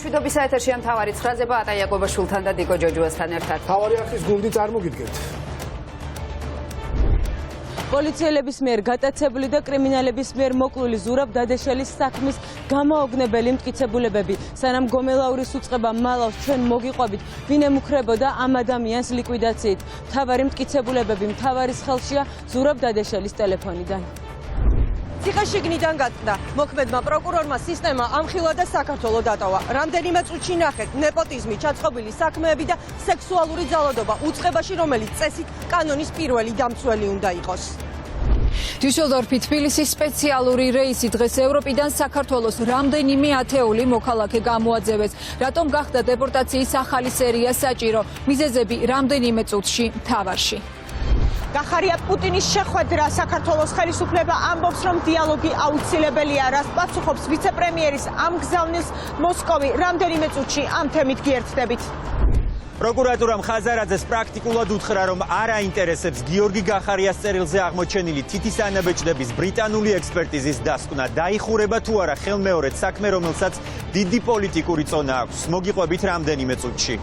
მშვიდობის საეთერშია მთავარი 9-ზე ბატა იაკობაშვილთან და დიკო ჯოჯუასთან ერთად. მთავარი არხის გუნდი წარმოგიდგენთ. პოლიციელების მიერ გატაცებული და კრიმინალების მიერ მოკლული ზურაბ დადეშელის საქმის გამოაოგნებელი მტკიცებულებები. სანამ გომელაურის უწყება მალავს ჩვენ მოგიყვებით, ვინ ემუქრებოდა ამ ადამიანს ლიკვიდაციით. მთავარი მტკიცებულებები მთავარის ხელშია ზურაბ დადეშელის ტელეფონიდან. ციხეშიგნიდან გაწდა. მოქმედმა პროკურორმა სისტემა ამხილა და საქართველო დატოვა. რამდენიმე წუთში ნახეთ ნეპოტიზმი, ჩაწყობილი საქმეები და სექსუალური ძალადობა უწყებაში, რომელიც წესით კანონის პირველი დამცველი უნდა იყოს. დიუსელდორფი თბილისის სპეციალური რეისი დღეს ევროპიდან საქართველოს რამდენიმე ათეული მოქალაქე გამოაძევეს. რატომ გახდა დეპორტაციის ახალი სერია საჭირო? მიზეზები რამდენიმე წუთში მთავარში. გახარია პუტინის შეხვედრა. საქართველოს ხელისუფლება ამბობს, რომ დიალოგი აუცილებელია, რაც პასუხობს ვიცე-პრემიერის ამ გზავნილს მოსკოვი. რამდენიმე წუთში ამ თემით გიერთდებით. პროკურატურამ ხაზარაძეს პრაქტიკულად უთხრა, რომ არ აინტერესებს გიორგი გახარიას წერილზე აღმოჩენილი თითის ანაბეჭდების ბრიტანული ექსპერტიზის დასკვნა. დაიხურება თუ არა ხელმეორედ საქმე, რომელსაც დიდი პოლიტიკური წონა აქვს. მოგიყვებით რამდენიმე წუთში.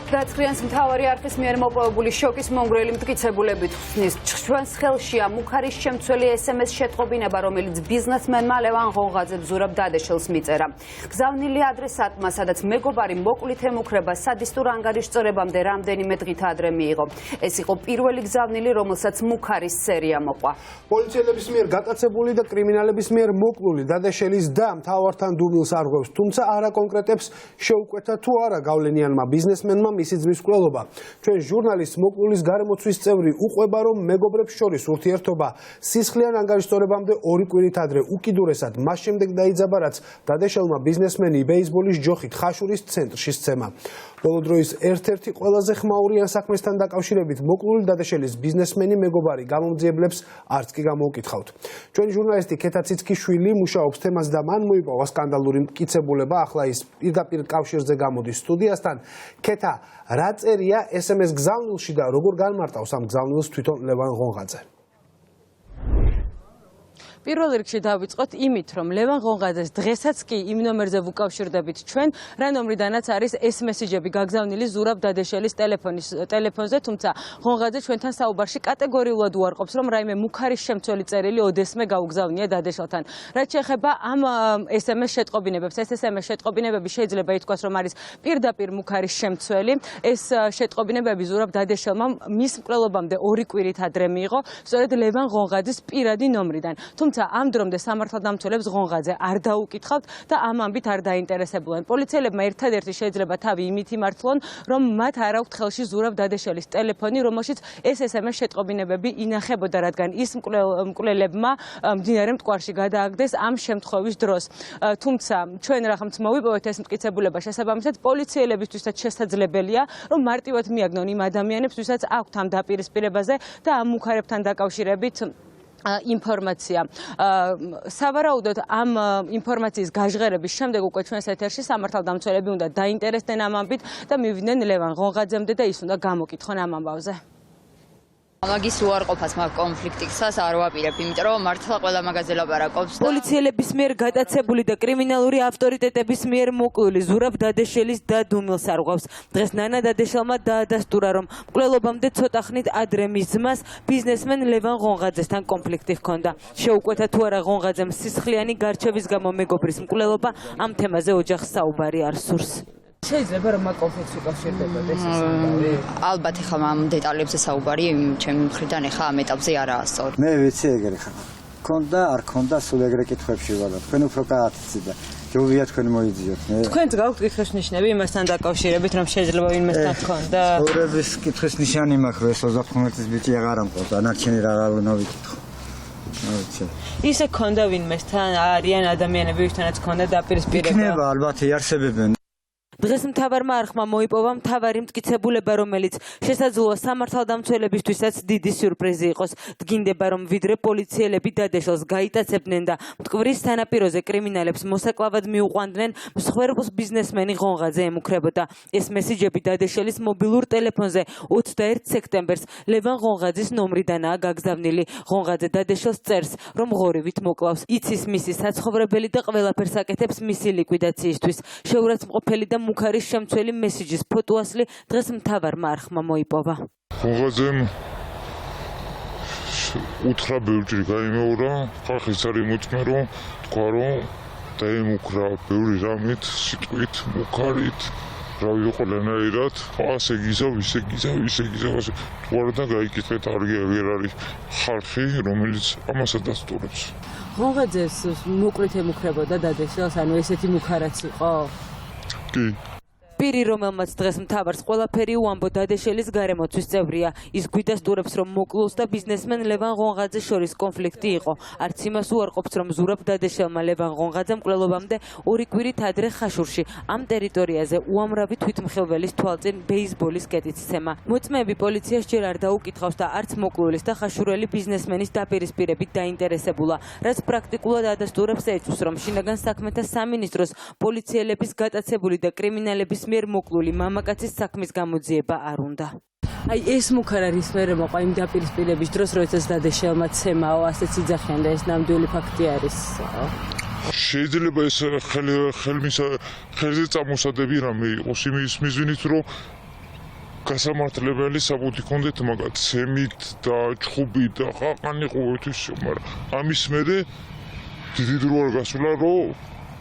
Გაცხრიანს მთავარი არხის მიერ მოპოვებული შოკის მომგვრელი მტკიცებულებით ხსნის. ჩვენს ხელშია მუქარის შემცველი SMS შეტყობინება, რომელიც ბიზნესმენმა ლევან ღონღაძემ ზურაბ დადეშელს მიწერა. გზავნილი ადრესატმა, სადაც მეგობარი მოკლით ემუქრება სადისტურ ანგარიშწორებამდე რამდენიმე დღით ადრე მიიღო. ეს იყო პირველი გზავნილი, რომელსაც მუქარის სერია მოყვა. პოლიციელების მიერ გატაცებული და კრიმინალების მიერ მოკლული დადეშელის და მთავართან დუმილს არღვევს, თუმცა არ აკონკრეტებს შეუკვეთა თუ არა გავლენიანმა ბიზნესმენმა მისი ძმის მკვლელობა. ჩვენ ჟურნალისტ მოკლულის გარემოცვის წევრი უყვება, რომ მეგობრებს შორის ურთიერთობა სისხლიან ანგარიშწორებამდე 2 კვირით ადრე უკიდურესად მას შემდეგ დაიძაბა, რაც დადეშელმა ბიზნესმენი ბეისბოლის ჯოხით ხაშურის ცენტრში სცემა. ბოლო დროის ერთ-ერთი ყველაზე ხმაურიან საქმესთან დაკავშირებით მოკლული დადეშელის ბიზნესმენი მეგობარი გამომძიებლებს არც კი გამოუკითხავთ. ჩვენი ჟურნალისტი ქეთა ციცქიშვილი მუშაობს თემას და მან მოიპოვა სკანდალური მტკიცებულება. ახლა ის პირდაპირ კავშირზე გამოდის სტუდიასთან. ქეთა, რა წერია SMS გზავნილში და როგორ განმარტავს ამ გზავნილს თვითონ ლევან ღონღაძე? პირველ რიგში დავიწყოთ იმით, რომ ლევან ღონღაძეს დღესაც კი იმ ნომერზე ვუკავშირდებით ჩვენ, რა ნომრიდანაც არის ეს მესიჯები გაგზავნილი ზურაბ დადეშელის ტელეფონზე, თუმცა ღონღაძე ჩვენთან საუბარში კატეგორიულად უარყოფს, რომ რაიმე მუქარის შემცველი წერილი ოდესმე გაუგზავნია დადეშელთან. რაც შეეხება ამ SMS შეტყობინებებს, ეს SMS შეტყობინებები შეიძლება ითქვას, რომ არის პირდაპირ მუქარის შემცველი. ეს შეტყობინებები ზურაბ დადეშელმა მის მკვლელობამდე 2 კვირით ადრე მიიღო, სწორედ ლევან ღონღაძის პირადი ნომრიდან. ამ დრომდე სამართალდამცველებს ღონღაძე არ დაუკითხავთ და ამ ამბით არ დაინტერესებულან. პოლიციელებმა ერთადერთი შეიძლება თავი იმით იმართლონ, რომ მათ არ აქვთ ხელში ზურაბ დადეშელის ტელეფონი, რომელშიც ეს SMS შეტყობინებები ინახებოდა, რადგან ის მკვლელებმა მდინარე მტკვარში გადააგდეს ამ შემთხვევის დროს. თუმცა ჩვენ რახმც მოიპოვეთ ეს მტკიცებულება შესაბამისად პოლიციელებისთვისაც შესაძლებელია, რომ მარტივად მიაგნონ იმ ადამიანებს, ვისაც აქვთ ამ დაპირისპირებაზე და ამ მუქარებთან დაკავშირებით ინფორმაცია. სავარაუდოდ ამ ინფორმაციის გაჟღერების შემდეგ უკვე ჩვენს ეთერში სამართალდამცველები უნდა დაინტერესდნენ ამ ამბით და მივიდნენ ლევან ღონღაძემდე და ის უნდა გამოკითხონ ამ ამბავზე. მაგის უარყოფას მაგ კონფლიქტისას არ ვაპირებ, იმიტომ რომ მართლა ყველა მაგაზე ლაპარაკობს. პოლიციელების მიერ გატაცებული და კრიმინალური ავტორიტეტების მიერ მოკლული ზურაბ დადეშელის და დუმილს არღვევს. დღეს ნანა დადეშელმა დაადასტურა, რომ მკვლელობამდე ცოტა ხნით ადრე მის ძმას ბიზნესმენ ლევან ღონღაძესთან კონფლიქტი ჰქონდა. შეუკვეთა თუ არა ღონღაძემ სისხლიანი გარჩევის გამო მეგობრის მკვლელობა, ამ თემაზე ოჯახს საუბარი არ სურს. შეიძლება რომ აქ კონფლიქტს უკავშირდებოდა ეს ამბავი? ალბათ ეხლა ამ დეტალებზე საუბარი ჩემი მხრიდან ეხლა ამ ეტაპზე არაა სწორი. მე ვიცი ეგრე ხარ. ქონდა არ ქონდა სულ ეგრე კითხვებში ვარ. თქვენ უფრო გააცი და ჯობია თქვენ მოიძიოთ. თქვენც გაქვთ კითხვის ნიშნები იმასთან დაკავშირებით, რომ შეიძლება ვინმესთან თქონდა? ცხოვრების კითხვის ნიშანი მაქვს, რომ ეს 25 ბიჭი აღარ ამყობს, დანარჩენი რა უნდა ვიკითხო. ისე ქონდა ვინმესთან არიან ადამიანები, ვისთანაც ქონდა დაპირისპირება? იქნება ალბათ იარსებებენ. დღეს მთავარმა არხმა მოიპოვა მთავარი მტკიცებულება, რომელიც შესაძლოა სამართალდამცველებისთვისაც დიდი სიურპრიზი იყოს. დგინდება, რომ ვიდრე პოლიციელები დადეშელს გაიტაცებდნენ და მტკვრის სანაპიროზე კრიმინალებს მოსაკლავად მიუყვანდნენ, მსხვერპლს ბიზნესმენი ღონღაძე ემუქრებოდა. ეს მესიჯები დადეშელის მობილურ ტელეფონზე 21 სექტემბერს ლევან ღონღაძის ნომრიდანაა გაგზავნილი. ღონღაძე დადეშელს წერს, რომ ღორივით მოკლავს. იცის მისი საცხოვრებელი და ყველაფერს აკეთებს მისი ლიკვიდაციისთვის. შეურაცხმყოფელი და მუქარის შემცველი მესიჯის ფოტოასლი დღეს მთავარმა არხმა მოიპოვა. ღონღაძემ უთხრა ბევრჯერ გაიმეორა, ხალხის არ იმოწმე, რომ თქვა, რომ დაემუქრა ბევრი რამით, სიტყვით, მუქარით, რა ვიყოლენაირად, ასე გიზავ, ისე თქვა და გაიკითხეთ, არ არის ხალხი, რომელიც ამასაც დასტურებს. ღონღაძეს მოკლით ემუქრებოდა დადეშელს, ანუ ესეთი მუქარაც იყო? კი. პირი, რომელმაც დღეს მთავარს ყველაფერი უამბო დადეშელის გარემოცვის წევრია. ის გვიდასტურებს, რომ მოკლულს და ბიზნესმენ ლევან ღონღაძეს შორის კონფლიქტი იყო. არც იმას უარყოფს, რომ ზურაბ დადეშელმა ლევან ღონღაძემ მკვლელობამდე 2 კვირით ადრე ხაშურში ამ ტერიტორიაზე უამრავი თვითმხილველის თვალწინ ბეისბოლის კეტიცცემა. მოწმეები პოლიციას ჯერ არ დაუკითხავს და არც მოკლულის და ხაშურელი ბიზნესმენის დაპირისპირებით დაინტერესებულა, რაც პრაქტიკულად ადასტურებს ეჭვს, რომ შინაგან საქმეთა სამინისტროს პოლიციელების გატაცებული და კრიმინალების მიერ მოკლული მამაკაცის საქმის გამოძიება არ უნდა. აი ეს მუქარა რის მერე მოყვა იმ დაპირისპირების დროს, როდესაც დადეშელმა ცემაო, ასეც იძახიან და ეს ნამდვილი ფაქტი არის. შეიძლება ეს ხელზე წამოსადები რამე იყოს იმის მიზნით, რომ გასამართლებელი საბუთი კონდეთ მაგათ ცემით და ჩხუბით და ყაყანი ყოველთვის, მაგრამ ამის მერე დიდი დრო არ გასულა, რომ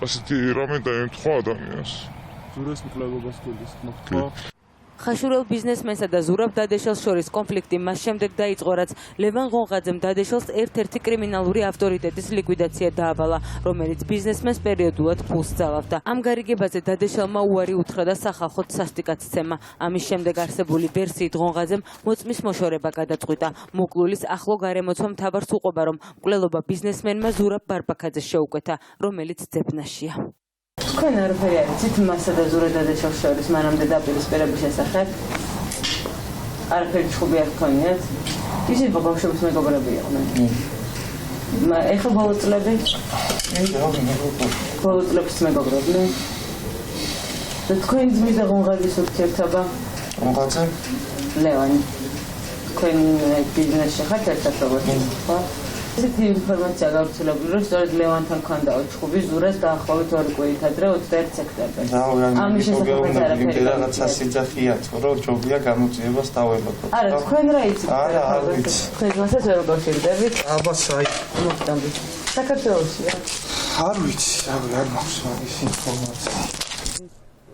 ასეთი რამე დაემთხვა ადამიანს. ზურას მკვლელობას გულისხმობ. ხაშურელ ბიზნესმენსა და ზურაბ დადეშელს შორის კონფლიქტი მას შემდეგ დაიწყო, რაც ლევან ღონღაძემ დადეშელს ერთ-ერთი კრიმინალური ავტორიტეტის ლიკვიდაცია დაავალა, რომელიც ბიზნესმენს პერიოდულად ფულს ძალავდა. ამ გარიგებაზე დადეშელმა უარი უთხრა და სახალხოდ სასტიკად სცემა. ამის შემდეგ არსებული ვერსიით ღონღაძემ მოწმის მოშორება გადაწყვიტა. მოკლულის ახლო გარემოცვა მთავარს უყვება, რომ მკვლელობა ბიზნესმენმა ზურაბ ბარბაქაძეს შეუკვეთა, რომელიც ძებნაშია. თქვენ არაფერი არ იცით მასა და ზურაბ დადეშელს შორის მანამდე დაპირისპირების შესახებ? არაფერი ჩხუბი არ გქონიათ? ისინი ბავშვების მეგობრები იყვნენ. ეხლა ბოლო წლები? ბოლო წლების მეგობრებია. და თქვენ ძმის და ღონღაძის ურთიერთობა? ღონღაძე? ლევანი. თქვენ ბიზნესში ხართ ერთად როგორც ხო? ესეთი ინფორმაცია გავრცელებული, რომ სწორედ ლევანთან ქონდაო ჩხუბი ზურას დაახლოებით 2 კვირით ადრე 21 სექტემბერს. ამის შესახებ არაფერი. რაღაცა სიძახია, რომ ჯობია გამოძიებას დაველოდოთ. არა, თქვენ რა იცით? არა, არ ვიცი. თქვენ მასაც ვერ გაშერდებით? აბა საი. მოხდებით. საქართველოსია? არ ვიცი, არ მაქვს მაგის ინფორმაცია.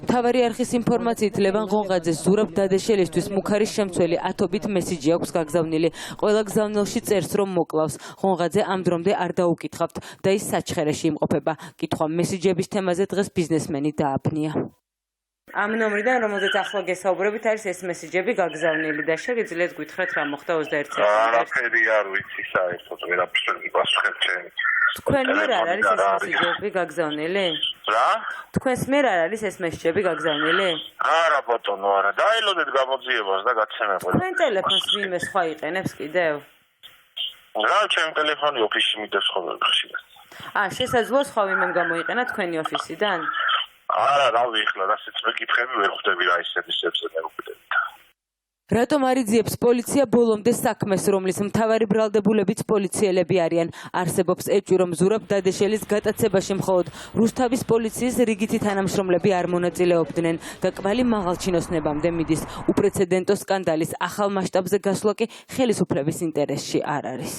მთავარი არხის ინფორმაციით ლევან ღონღაძეს ზურაბ დადეშელისთვის მუქარის შემცველი ათობით მესიჯი აქვს გაგზავნილი. ყველა გზავნილში წერს, რომ მოკლავს. ღონღაძე ამ დრომდე არ დაუკითხავთ და ის საჩხერეში იმყოფება. კითხვა მესიჯების თემაზე დღეს ბიზნესმენი დააფნია. ამ ნომრიდან, რომელზეც ახლა გესაუბრებით, არის ეს მესიჯები გაგზავნილი და შეგიძლიათ გითხრათ რა მოხდა 21 სექტემბერს. არაფერი არ ვიცი საერთოდ, ვერაფერს ვერ გიპასუხებ ჩემი. თქვენ მიერ არ არის ეს მესიჯები გაგზავნილი? რა? თქვენს მიერ არ არის ეს მესიჯები გაგზავნილი? არა ბატონო, არა. დაელოდეთ გამოძიებას და გაცემებოდეთ. თქვენ ტელეფონს ვინმე სხვა იყენებს კიდევ? რა, ჩემი ტელეფონი ოფისში მიდევს ხოლმე ხშირად. შესაძლოა სხვა ვინმემ გამოიყენა თქვენი ოფისიდან? არა, რავი, ეხლა რასაც მეკითხები ვერ ხვდები რა ისებისებზე მე ვხვდებით. რატომ არ იძიებს პოლიცია ბოლომდე საქმეს, რომლის მთავარი ბრალდებულებიც პოლიციელები არიან? არსებობს ეჭვი, რომ ზურაბ დადეშელის გატაცებაში მხოლოდ რუსთავის პოლიციის რიგითი თანამშრომლები არ მონაწილეობდნენ და კვალი მაღალჩინოსნებამდე მიდის. უპრეცედენტო სკანდალის ახალ მასშტაბზე გასვლა კი ხელისუფლების ინტერესში არ არის.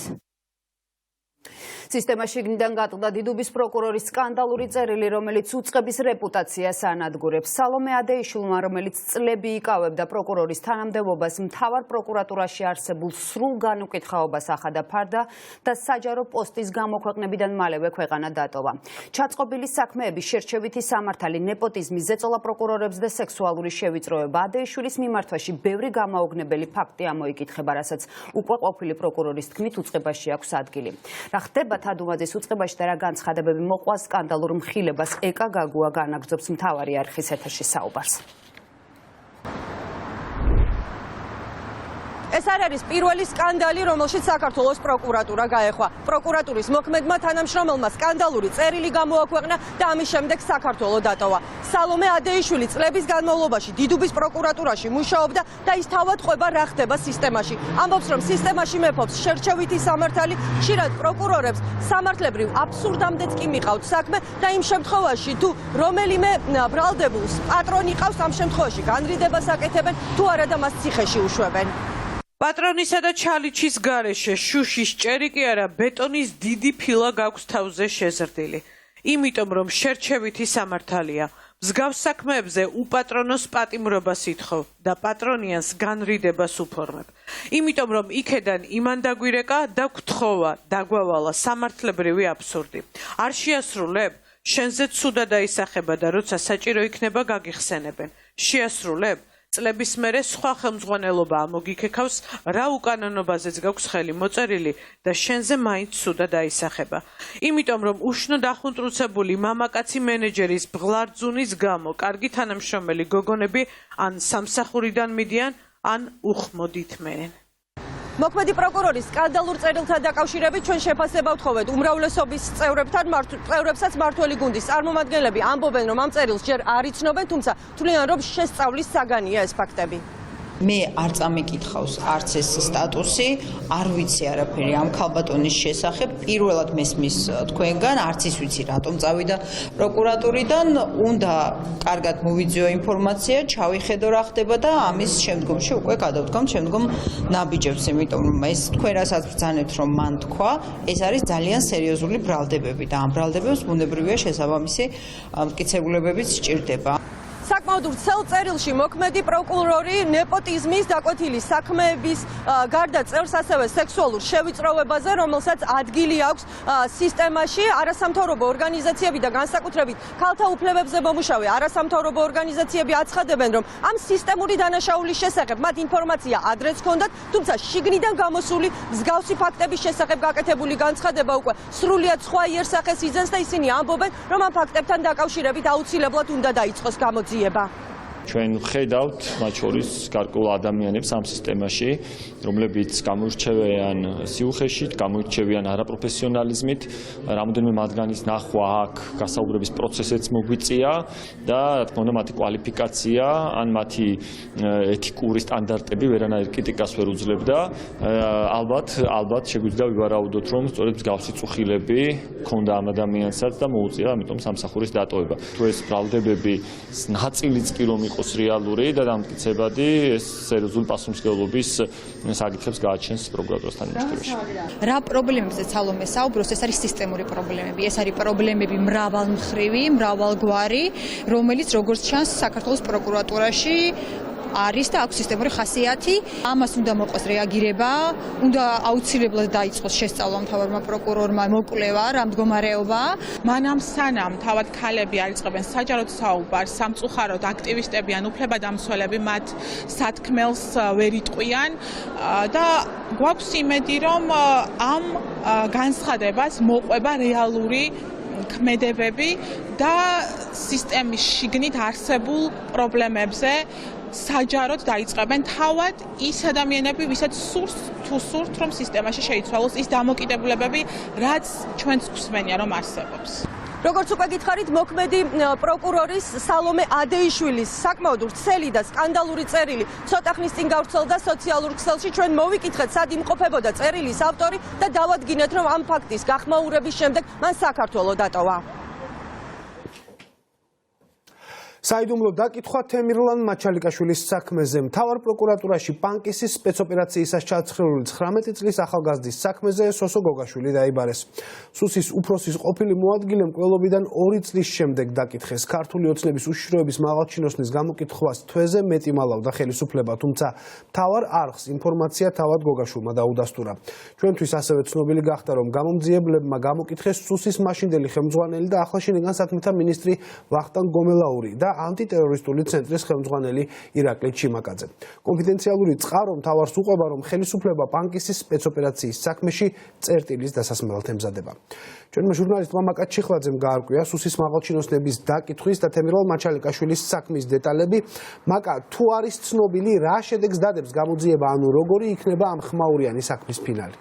სისტემაში შიგნიდან გატყდა დიდუბის პროკურორის სკანდალური წერილი, რომელიც უწყების რეპუტაციას ანადგურებს. სალომე ადეიშვილმა, რომელიც წლები იკავებდა პროკურორის თანამდებობას, მთავარ პროკურატურაში არსებულ სრულ განუკითხაობას ახადა ფარდა და საჯარო პოსტის გამოქვეყნებიდან მალევე ქვეყანა დატოვა. ჩაწყობილი საქმეების შერჩევითი სამართალი, ნეპოტიზმი, ზეწოლა პროკურორებს და სექსუალური შევიწროება. ადეიშვილის მიმართვაში ბევრი გამაოგნებელი ფაქტი ამოიკითხება, რასაც უკვე ყოფილი პროკურორის თქმით უწყებაში აქვს ადგილი. რა ხდება თადუმაძის უწყებაში და რა განცხადებები მოყვა სკანდალურ მხილებას ეკა გაგუა განაგრძობს მთავარი არხის ეთერში საუბარს. ეს არ არის პირველი სკანდალი, რომელშიც საქართველოს პროკურატურა გაეხვა. პროკურატურის მოქმედმა თანამშრომელმა სკანდალური წერილი გამოაქვეყნა და ამის შემდეგ საქართველო დატოვა. სალომე ადეიშვილი წლების განმავლობაში დიდუბის პროკურატურაში მუშაობდა და ის თავად ყვება რა ხდება სისტემაში. ამბობს, რომ სისტემაში მეფობს შერჩევითი სამართალი, ხშირად პროკურორებს სამართლებრივ აბსურდამდეც კი მიყავთ საქმე და იმ შემთხვევაში თუ რომელიმე ბრალდებულს პატრონი ყავს, ამ შემთხვევაში განრიდებას აკეთებენ, თუ არა და მას ციხეში უშვებენ. პატრონისა და ჩალიჩის გარეშე შუშის ჭერი კი არა ბეტონის დიდი ფილა გაქვს თავზე შეზრდილი. იმიტომ რომ შერჩევითი სამართალია. მსგავს საქმეებზე უპატრონოს პატიმრობას ითხოვ და პატრონიანს განრიდებას უფორმებ. იმიტომ რომ იქედან იმან დაგვირეკა და გთხოვა დაგვავალა სამართლებრივი აბსურდი. არ შეასრულებ? შენზე ცუდა დაისახება და როცა საჭირო იქნება გაგიხსენებენ. შეასრულებ? წლების მერე სხვა ხელმძღვანელობაა მოგიქექავს, რა უკანონობაზეც გაქვს ხელი მოწერილი და შენზე მაინც ცუდა დაისახება. იმიტომ რომ უშნო დახუნტრუცებული მამაკაცი მენეჯერის ბღლარძუნის გამო კარგი თანამშრომელი გოგონები ან სამსახურიდან მიდიან, ან უხმოდით მერენ. მოქმედი პროკურორის სკანდალურ წერილთან დაკავშირებით ჩვენ შეფასება ვთხოვეთ უმრავლესობის წევრებსაც მართველი გუნდის წარმომადგენლები ამბობენ, რომ ამ წერილს ჯერ არ იცნობენ, თუმცა თვლიან, რომ შესწავლის საგანია ეს ფაქტები. მე არ წამიკითხავს არც ეს სტატუსი, არ ვიცი არაფერი ამ ქალბატონის შესახებ. პირველად მესმის თქვენგან, არც ის ვიცი რატომ წავიდა პროკურატურიდან, უნდა კარგად მოვიძიო ინფორმაცია, ჩავიხედო რა ხდება და ამის შემდგომში უკვე გადავდგამთ შემდგომ ნაბიჯებს, იმიტომ რომ ეს თქვენ რასაც ბრძანებთ, რომ მან თქვა, ეს არის ძალიან სერიოზული ბრალდებები და ამ ბრალდებებს ბუნებრივია შესაბამისი მტკიცებულებებიც სჭირდება. საკმაოდ ვრცელ წერილში მოქმედი პროკურორი ნეპოტიზმის დაკვეთილი საქმეების გარდა წერს ასევე სექსუალურ შევიწროვებაზე, რომელსაც ადგილი აქვს სისტემაში. არასამთავრობო ორგანიზაციები და განსაკუთრებით ქალთა უფლებებზე მომუშავე არასამთავრობო ორგანიზაციები აცხადებენ, რომ ამ სისტემური დანაშაულის შესახებ მათ ინფორმაცია ადრეც ჰქონდათ, თუმცა შიგნიდან გამოსული მსგავსი ფაქტების შესახებ გაკეთებული განცხადება უკვე სრულიად სხვა იერსახეს იძენს და ისინი ამბობენ, რომ ამ ფაქტებთან დაკავშირებით აუცილებლად უნდა დაიწყოს გამოძიება. ჩვენ ვხედავთ მათ შორის გარკვეულ ადამიანებს ამ სისტემაში, რომლებიც გამოირჩევიან სიუხეში, გამოირჩევიან არაპროფესიონალიზმით, რამოდენიმე მათგანის ნახვა აქ გასაუბრების პროცესიც მოგვიწია და რა თქმა უნდა მათი კვალიფიკაცია ან მათი ეთიკური სტანდარტები ვერანაირ კრიტიკას ვერ უძლებდა. ალბათ შეგვიძლია ვივარაუდოთ, რომ სწორედ მსგავსი წუხილები ჰქონდა ამ ადამიანსაც და მოუწია ამიტომ სამსახურის დატოვება. თუ ეს ბრალდებები ნაწილიც კი რომ იყოს რეალური და დამტკიცებადი, ეს სერიოზული პასუხისმგებლობის საკითხებს გააჩენს პროკურატურასთან მიმართებაში. რა პრობლემებზე სალომე საუბრობს, ეს არის სისტემური პრობლემები. ეს არის პრობლემები მრავალმხრივი, მრავალგვარი, რომელიც როგორც ჩანს საქართველოს პროკურატურაში არის და აქვს სისტემური ხასიათი. ამას უნდა მოყოს რეაგირება, უნდა აუცილებლად დაიწყოს შესწავლა მთავარმა პროკურორმა მოკვლევა რა მდგომარეობა. მანამ სანამ თავად ქალები არიწყებენ საჯაროდ საუბარს, სამწუხაროდ აქტივისტები ან უფლებადამცველები მათ სათქმელს ვერ იტყვიან და გვაქვს იმედი, რომ ამ განცხადებას მოყვება რეალური ქმედებები და სისტემის შიგნით არსებულ პრობლემებზე საჯაროდ დაიწყებენ თავად ის ადამიანები, ვისაც სურთ, რომ სისტემაში შეიცვალოს ის დამოკიდებულებები, რაც ჩვენც გვსმენია, რომ არსებობს. როგორც უკვე გითხარით, მოქმედი პროკურორის სალომე ადეიშვილის საკმაოდ ვრცელი და სკანდალური წერილი ცოტა ხნის წინ გავრცელდა სოციალურ ქსელში. ჩვენ მოვიკითხეთ, სად იმყოფებოდა წერილის ავტორი და დავადგინეთ, რომ ამ ფაქტის გახმაურების შემდეგ მან საქართველო დატოვა. საიდუმლო დაკითხვა თემირლან მაჩალიკაშვილის საქმეზე. მთავარ პროკურატურაში პანკისის სპეცოპერაციისას ჩაცხრილული 19 წლის ახალგაზრდის საქმეზე სოსო გოგაშვილი დაიბარეს. სუსის უფროსის ყოფილი მოადგილე მკვლელობიდან 2 წლის შემდეგ დაკითხეს. ქართული ოცნების უშიშროების მაღალჩინოსნის გამოკითხვას თვეზე მეტი მალავდა ხელისუფლება, თუმცა მთავარ არხს ინფორმაცია თავად გოგაშვილმა დაუდასტურა. ჩვენთვის ასევე ცნობილი გახდა, რომ გამომძიებლებმა გამოკითხეს სუსის მაშინდელი ხელმძღვანელი და ახლა შინაგან საქმეთა მინისტრი ვახტანგ გომელაური და ანტიტერორისტული ცენტრის ხელმძღვანელი ირაკლი ჩიმაკაძე. კონფიდენციალური წყარო მთავარს უყვება, რომ ხელისუფლება პანკისის სპეცოპერაციის საქმეში წერტილის დასასმელად ემზადება. ჩვენმა ჟურნალისტმა მაკა ჩიხლაძემ გაარკვია სუსის მაღალჩინოსნების დაკითხვის და თემირლან მაჩალიკაშვილის საქმის დეტალები. მაკა, თუ არის ცნობილი, რა შედეგს დადებს გამოძიება, ანუ როგორი იქნება ამ ხმაურიანი საქმის ფინალი?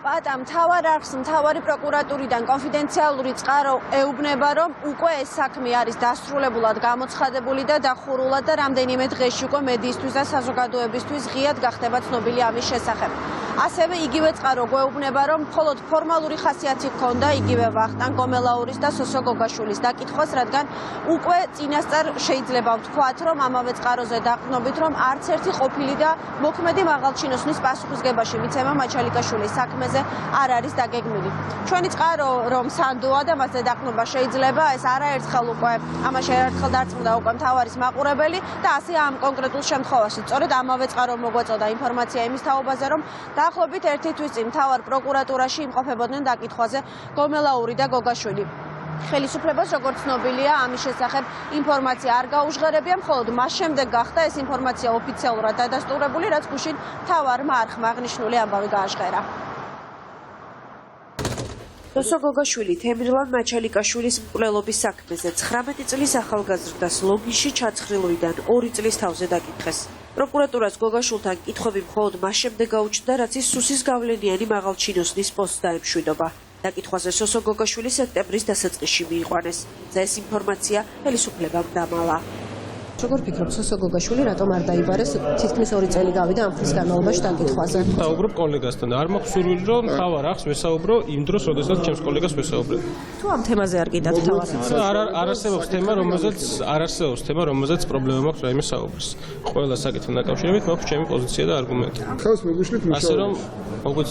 პატა, მთავარ არხს მთავარი პროკურატურიდან კონფიდენციალური წყარო ეუბნება, რომ უკვე ეს საქმე არის დასრულებულად გამოცხადებული და დახურულად და რამდენიმე დღეში უკვე მედიისთვის და საზოგადოებისთვის ღიად გახდება ცნობილი ამის შესახებ. ასევე იგივე წყარო გვეუბნება, რომ მხოლოდ ფორმალური ხასიათი ჰქონდა იგივე ვახტანგ გომელაურის და სოსო გოგაშვილის დაკითხვას, რადგან უკვე წინასწარ შეიძლება ვთქვათ, რომ ამავე წყაროზე დაყრდნობით, რომ არც ერთი ყოფილი და მოქმედი მაღალჩინოსნის პასუხისგებაში მიცემა მაჩალიკაშვილის საქმეზე არ არის დაგეგმილი. ჩვენი წყარო რომ სანდოა და მასზე დაყრდნობა შეიძლება, ეს არაერთხელ უკვე ამაში ერთხელ დარწმუნდა უკვე მთავარის მაყურებელი და ასე ამ კონკრეტულ შემთხვევაში. სწორედ ამავე წყარო მოგვეწოდა ინფორმაცია იმის თაობაზე, რომ დაახლოებით ერთი თვის წინ მთავარ პროკურატურაში იმყოფებოდნენ დაკითხვაზე გომელაური და გოგაშვილი. ხელისუფლებას როგორც ცნობილია, ამის შესახებ ინფორმაცია არ გაუჟღერებია, მხოლოდ მას შემდეგ გახდა ეს ინფორმაცია ოფიციალურად დადასტურებული, რაც გუშინ მთავარმა არხმა აღნიშნული ამბავი გააჟღერა. სოსო გოგაშვილი თემირლან მაჩალიკაშვილის მკვლელობის საქმეზე 19 წლის ახალგაზრდას ლოგინში ჩაცხრილვიდან 2 წლის თავზე დაკითხეს. პროკურატურას გოგაშვილთან კითხვები მხოლოდ მას შემდეგ გაუჩნდა, რაც ის სუსის გავლენიანი მაღალჩინოსნის პოსტს დაემშვიდობა. დაკითხვაზე სოსო გოგაშვილი სექტემბრის დასაწყისში მიიყვანეს და ეს ინფორმაცია ხელისუფლებამ დამალა. როგორ ფიქრობ, სოსო გოგაშვილი რატომ არ დაიბარეს? თითქმის 2 წელი გავიდა ამ ხნის განმავლობაში დაკითხვაზე. საუბრობ კოლეგასთან. არ მაქვს სურვილი, რომ მთავარ არხს ვესაუბრო იმ დროს, როდესაც ჩემს კოლეგას ვესაუბრებ. თუ ამ თემაზე არ გიდათ თავად? არ არსებობს თემა, რომელზეც პრობლემა მაქვს რაიმე საუბრის. ყველა საკითხთან დაკავშირებით მაქვს ჩემი პოზიცია და არგუმენტი. ხავს მოგუშლით მუშაობა. ასე რომ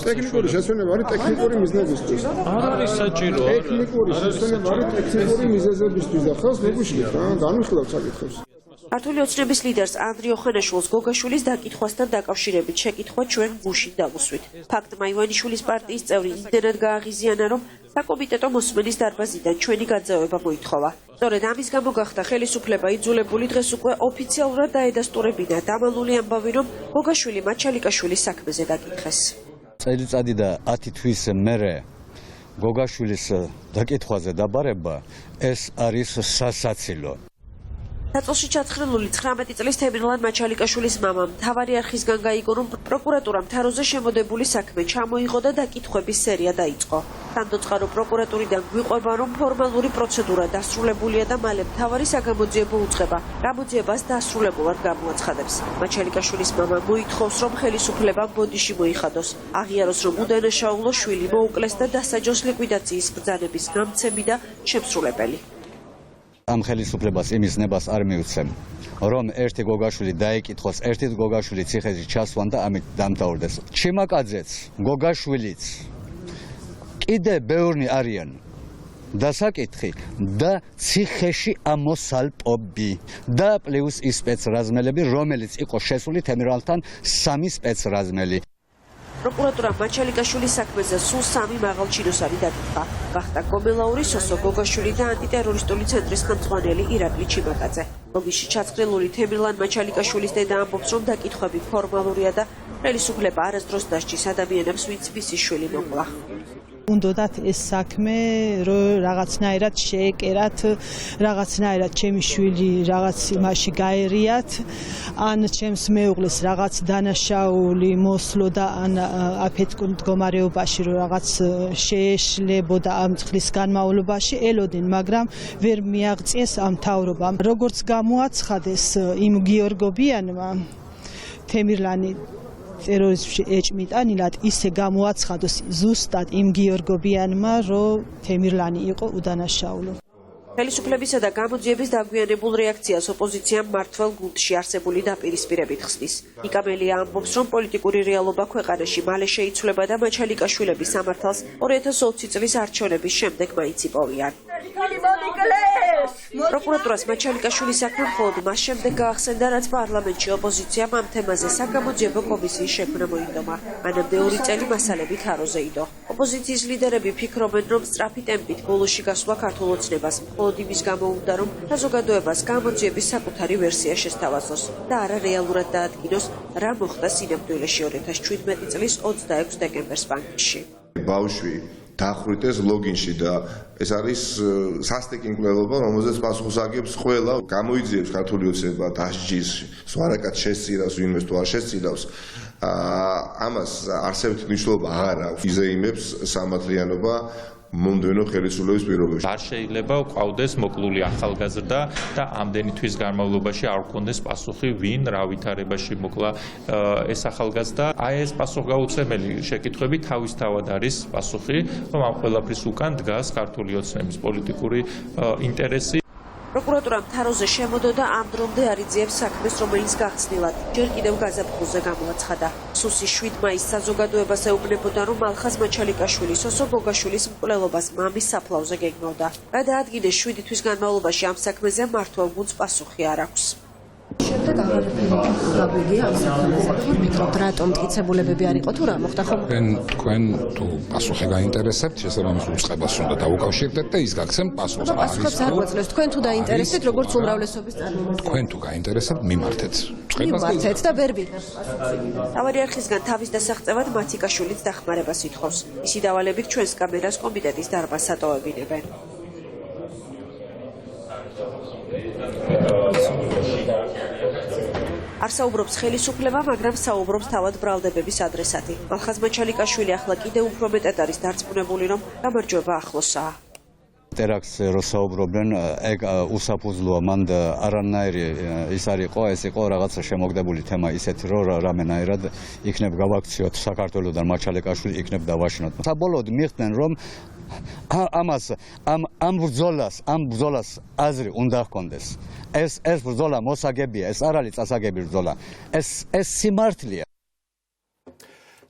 ტექნიკური შესვენება არის ტექნიკური მიზნებისთვის. არ არის საჭირო. ტექნიკური შესვენება არის ტექნიკური მიზეზებისთვის და ხავს მოგუშლით რა, განვიხილავთ საკითხებს. ქართული ოცნების ლიდერს ანდრიო ხანაშვილს გოგაშვილის დაკითხვასთან დაკავშირებით შეკითხვა ჩვენ გუშინ დავუსვით. ფაქტმა ივანიშვილის პარტიის წევრი იმდენად გააღიზიანა, რომ საკომიტეტო მოსმენის დარბაზიდან ჩვენი გაძევება მოითხოვა. სწორედ ამის გამო გახდა ხელისუფლება იძულებული დღეს უკვე ოფიციალურად დაედასტურებინა დამალული ამბავი, რომ გოგაშვილი მაჩალიკაშვილის საქმეზე დაკითხეს. წელიწადი და 10 თვის მერე გოგაშვილის დაკითხვაზე დაბარება ეს არის სასაცილო. საწოლში ჩაცხრილული 19 წლის თემირლან მაჩალიკაშვილის მამა მთავარი არხისგან გაიგო, რომ პროკურატურამ თაროზე შემოდებული საქმე ჩამოიღო და დაკითხვების სერია დაიწყო. სანდოწყარო პროკურატურიდან გვიყვება, რომ ფორმალური პროცედურა დასრულებულია და მალე მთავარი საგამოძიებო უწყება გამოძიებას დასრულებულად გამოაცხადებს. მაჩალიკაშვილის მამა მოითხოვს, რომ ხელისუფლებამ ბოდიში მოიხადოს, აღიაროს, რომ უდანაშაულო შვილი მოუკლეს და დასაჯოს ლიკვიდაციის ბრძანების გამცემი და შემსრულებელი. ამ ხელისუფლებას იმის ნებას არ მიუცემ, რომ ერთი გოგაშვილი დაეკითხოს, ერთი გოგაშვილი ციხეში ჩასვან და ამით დამთავრდეს. ჩიმაკაძეც, გოგაშვილიც კიდე ბევრნი არიან დასაკითხი და ციხეში ამოსალპობი და პლუს ის სპეცრაზმელები, რომელიც იყო შესული თემირლანთან 3 სპეცრაზმელი. პროკურატურამ მაჩალიკაშვილის საქმეზე სულ 3 მაღალჩინოსანი დაკითხა. ვახტანგ გომელაური, სოსო გოგაშვილი და ანტიტერორისტული ცენტრის ხელმძღვანელი ირაკლი ჩიმაკაძე. ლოგინში ჩაცხრილული თემირლან მაჩალიკაშვილის დედა ამბობს, რომ დაკითხვები ფორმალურია და ხელისუფლება არასდროს დასჯის ადამიანებს, ვინც მისი შვილი მოკლა. უნდათ ეს საქმე რაღაცნაირად შეეკერათ, რაღაცნაირად ჩემი შვილი რაღაც იმაში გაერიათ, ან ჩემს მეუღლეს რაღაც დანაშაული მოსლო და ან აფეთქო მდგომარეობაში რომ რაღაც შეეშლებოდა ამ წლის განმავლობაში ელოდნენ, მაგრამ ვერ მიაღწიეს ამ მთავრობამ. როგორც გამოაცხადეს იმ გიორგობიანმა თემირლანი ტერორიზმში ეჭმიტანილად ისე გამოაცხადოს ზუსტად იმ გიორგობიანმა, რომ თემირლანი იყო უდანაშაულო. ხელისუფლებისა და გამოძიების დაგვიანებულ რეაქციას ოპოზიციამ მმართველ გუნდში არსებული დაპირისპირებით ხსნის. ნიკამელია ამბობს, რომ პოლიტიკური რეალობა ქვეყანაში მალე შეიცვლება და მაჩალიკაშვილების სამართალს 2020 წლის არჩევნების შემდეგ მაინც იპოვიან. პროკურატურას მაჩალიკაშვილის საქმე მხოლოდ მას შემდეგ გაახსენდა, რაც პარლამენტში ოპოზიციამ ამ თემაზე საგამოძიებო კომისიის შექმნა მოინდომა. მანამდე 2 წელი მასალები თაროზე იდო. ოპოზიციის ლიდერები ფიქრობენ, რომ სწრაფი ტემპით ბოლოში გასვლა ქართულ ოცნებას მხოლოდ იმის გამო უნდა, რომ საზოგადოებას გამოძიების საკუთარი ვერსია შესთავაზოს და არა რეალურად დაადგინოს, რა მოხდა სინამდვილეში 2017 წლის 26 დეკემბერს ბანკში. ბავშვი დახვრიტეს ლოგინში და ეს არის სასტიკი მკვლელობა, რომელზეც პასუხს აგებს ყველა, გამოიძიებს ქართული ოცნება დასჯის, სვარაკად შესწირავს, ვინმეს თუ არ შესწირავს. ამას არსებითი მნიშვნელობა აღარ აქვს. იზეიმებს სამართლიანობა მომდევნო ხელისუფლების პირობებში. არ შეიძლება ყავდეს მოკლული ახალგაზრდა და ამდენი თვის განმავლობაში არ გქონდეს პასუხი, ვინ რა ვითარებაში მოკლა ეს ახალგაზრდა. აი ეს პასუხგაუცემელი შეკითხვები თავისთავად არის პასუხი, რომ ამ ყველაფრის უკან დგას ქართული ოცნების პოლიტიკური ინტერესი. პროკურატურამ თაროზე შემოდოდა ამ დრომდე არ იძიებს საქმეს, რომელიც გახსნილად ჯერ კიდევ გაზაფხულზე გამოაცხადა. სუსი 7 მაისს საზოგადოებას ეუბნებოდა, რომ ალხაზ მაჩალიკაშვილი სოსო გოგაშვილის მკვლელობას მამის საფლავზე გეგმავდა. რა დაადგინეს 7 თვის განმავლობაში ამ საქმეზე მართვა გუნდს პასუხი არ აქვს. შემდეგ აღარაფერი გაბიგია ამ საქმეზე. როგორ ფიქრობთ, რატომ მტკიცებულებები არ იყო თუ რა მოხდა ხომ? თქვენ თუ პასუხი გაინტერესებთ, შესაბამის უწყებას უნდა დაუკავშირდეთ და ის გაგცემთ პასუხს. პასუხებს არ გვაძლევს. თქვენ თუ დაინტერესდით, როგორც უმრავლესობის წარმომადგენლები. თქვენ თუ გაინტერესებთ, მიმართეთ. მიმართეთ და ვერ ვიღებთ. მთავარი არხისგან თავის დასაღწევად მათიკაშვილიც დახმარებას ითხოვს. ისი დავალებით ჩვენს კამერას კომიტეტის დარბაზს ატოვებინებენ. არ საუბრობს ხელისუფლება, მაგრამ საუბრობს თავად ბრალდებების ადრესატი. ალხაზ მაჩალიკაშვილი ახლა კიდევ უფრო მეტად არის დარწმუნებული, რომ გამარჯვება ახლოსაა. ტერაქტს რო საუბრობენ, ეგ უსაფუძვლოა, მან არანაირი ის არ იყო, ეს იყო რაღაცა შემოგდებული თემა ისეთი, რომ რამენაირად იქნებ გავაქციოთ საქართველოსთან მაჩალიკაშვილი იქნებ დავაშინოთ. საბოლოოდ მიხდნენ, რომ ამ ბრძოლას აზრი უნდა ჰქონდეს. ეს ბრძოლა მოსაგებია, ეს არ არის წასაგები ბრძოლა. ეს სიმართლეა.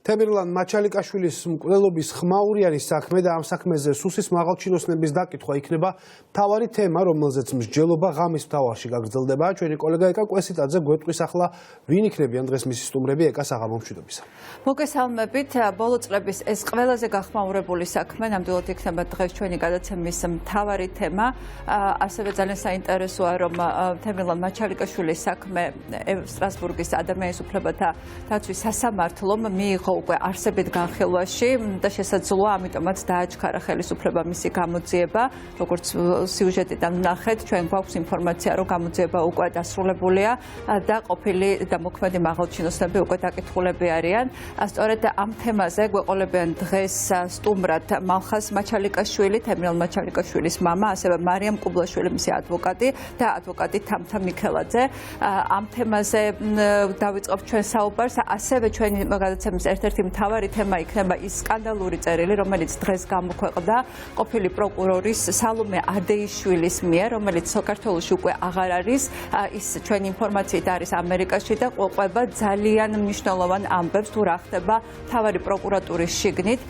თემირლან მაჩალიკაშვილის მკვლელობის ხმაურიანი საქმე და ამ საქმეზე სუსის მაღალჩინოსნების დაკითხვა იქნება მთავარი თემა, რომელზეც მსჯელობა ღამის მთავარში გაგრძელდება. ჩვენი კოლეგა ეკა კვესიტაძე გვეტყვის ახლა ვინ იქნებიან დღეს მისი სტუმრები ეკას აღამომშვიდობისა. მოგესალმებით, ბოლო წლების ეს ყველაზე გახმაურებული საქმე ნამდვილად იქნება დღეს ჩვენი გადაცემის მთავარი თემა. ასევე ძალიან საინტერესოა, რომ თემირლან მაჩალიკაშვილის საქმე სტრასბურგის ადამიანის უფლებათა დაცვის სასამართლომ მიიღო უკვე არსებით განხილვაში და შესაძლოა ამიტომაც დააჩქარა ხელისუფლება მისი გამოძიება. როგორც სიუჟეტიდან ვნახეთ, ჩვენ გვაქვს ინფორმაცია, რომ გამოძიება უკვე დასრულებულია და ყოფილი და მოქმედი მაღალჩინოსნები უკვე დაკითხულები არიან. სწორედ ამ თემაზე გვეყოლებიან დღეს სტუმრად მალხაზ მაჩალიკაშვილი, თემირლან მაჩალიკაშვილის მამა, ასევე მარიამ კუბლაშვილი, მისი ადვოკატი და ადვოკატი თამთა მიქელაძე. ამ თემაზე დავიწყებთ ჩვენ საუბარს, ასევე ჩვენი გადაცემის ერთ-ერთი მთავარი თემა იქნება ის სკანდალური წერილი, რომელიც დღეს გამოქვეყნდა ყოფილი პროკურორის სალომე ადეიშვილის მიერ, რომელიც საქართველოში უკვე აღარ არის. ის ჩვენი ინფორმაციით არის ამერიკაში და ყვება ძალიან მნიშვნელოვან ამბებს თუ რა ხდება მთავარი პროკურატურის შიგნით.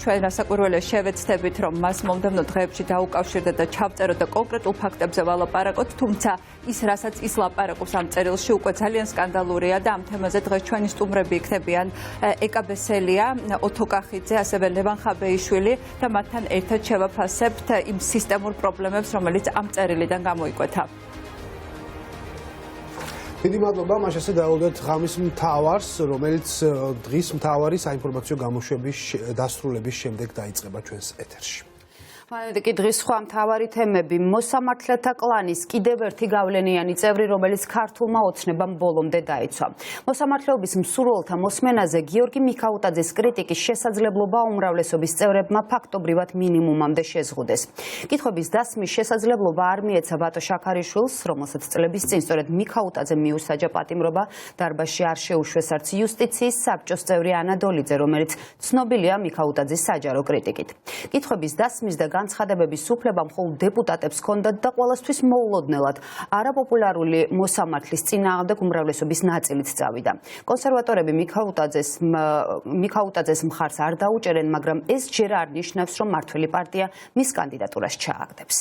ჩვენ რასაკვირველია შევეცდებით, რომ მას მომდევნო დღეებში დაუკავშირდეთ და ჩავწეროთ და კონკრეტულ ფაქტებზე ვალაპარაკოთ, თუმცა ის რასაც ის ლაპარაკობს ამ წერილში უკვე ძალიან სკანდალურია და ამ თემაზე დღეს ჩვენი სტუმრები იქნებიან ეკა ბესელია, ოთო კახიძე, ასევე ლევან ხაბეიშვილი და მათთან ერთად შევაფასებთ იმ სისტემურ პრობლემებს, რომელიც ამ წერილიდან გამოიკვეთა. დიდი მადლობა, მაშასე დავალდეთ ღამის მთავარს, რომელიც დღის მთავარი საინფორმაციო გამოშვების დასრულების შემდეგ დაიწყება ჩვენს ეთერში. მანამდე კი დღის სხვა მთავარი თემები. მოსამართლეთა კლანის კიდევ ერთი გავლენიანი წევრი, რომელიც ქართულმა ოცნებამ ბოლომდე დაიცვა. მოსამართლეობის მსურველთა მოსმენაზე გიორგი მიქაუტაძის კრიტიკის შესაძლებლობა უმრავლესობის წევრებმა ფაქტობრივად მინიმუმამდე შეზღუდეს. კითხვების დასმის შესაძლებლობა არ მიეცა ბატო შაქარიშვილს, რომელსაც წლების წინ სწორედ მიქაუტაძე მიუსაჯა პატიმრობა, დარბაზში არ შეუშვეს არც იუსტიციის საბჭოს წევრი ანა დოლიძე, რომელიც ცნობილია მიქაუტაძის საჯარო კრიტიკით. კითხვების დასმის და განცხადებების უფლება მხოლოდ დეპუტატებს ჰქონდათ და ყოველთვის მოულოდნელად არაპოპულარული მოსამართლის წინააღმდეგ უმრავლესობის ნაწილით წავიდა. კონსერვატორები მიქაუტაძეს მხარს არ დაუჭერენ, მაგრამ ეს ჯერ არ ნიშნავს, რომ მართველი პარტია მის კანდიდატურას ჩააგდებს.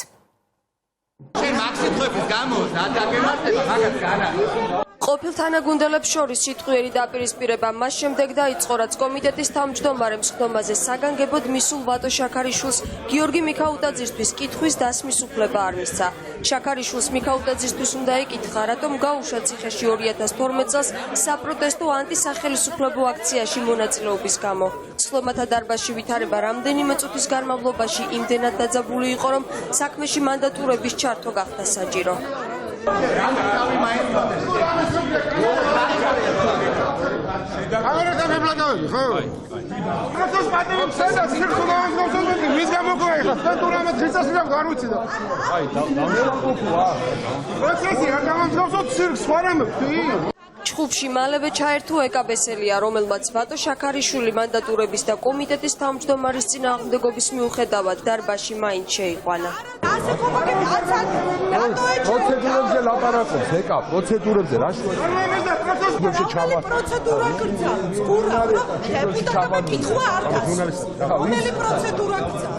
ყოფილ თანაგუნდელებს შორის სიტყვიერი დაპირისპირება მას შემდეგ დაიწყო, რაც კომიტეტის თავმჯდომარემ სხდომაზე საგანგებოდ მისულ ვატო შაქარიშვილს გიორგი მიქაუტაძისთვის კითხვის დასმის უფლება არ მისცა. შაქარიშვილს მიქაუტაძისთვის უნდა ეკითხა, რატომ გაუშვა ციხეში 2012 წელს საპროტესტო ანტისახელისუფლებო აქციაში მონაწილეობის გამო. სხდომათა დარბაზში ვითარება რამდენიმე წუთის განმავლობაში იმდენად დაძაბული იყო, რომ საქმეში მანდატურების ჩართვა გახდა საჭირო. ჩხუბში მალევე ჩაერთო ეკაბესელია, რომელმაც ვატო შაქარიშვილი მანდატურების და კომიტეტის თავმჯდომარის წინააღმდეგობის მიუხედავად დარბაზში მაინც შეიყვანა. პროცედურებზე ლაპარაკობს, ეკა, პროცედურებზე რა შევეცდები? პროცედურა გრძა, სკურა, დეპუტატმა კითხვა არ გასცეს. რომელი პროცედურა გრძა?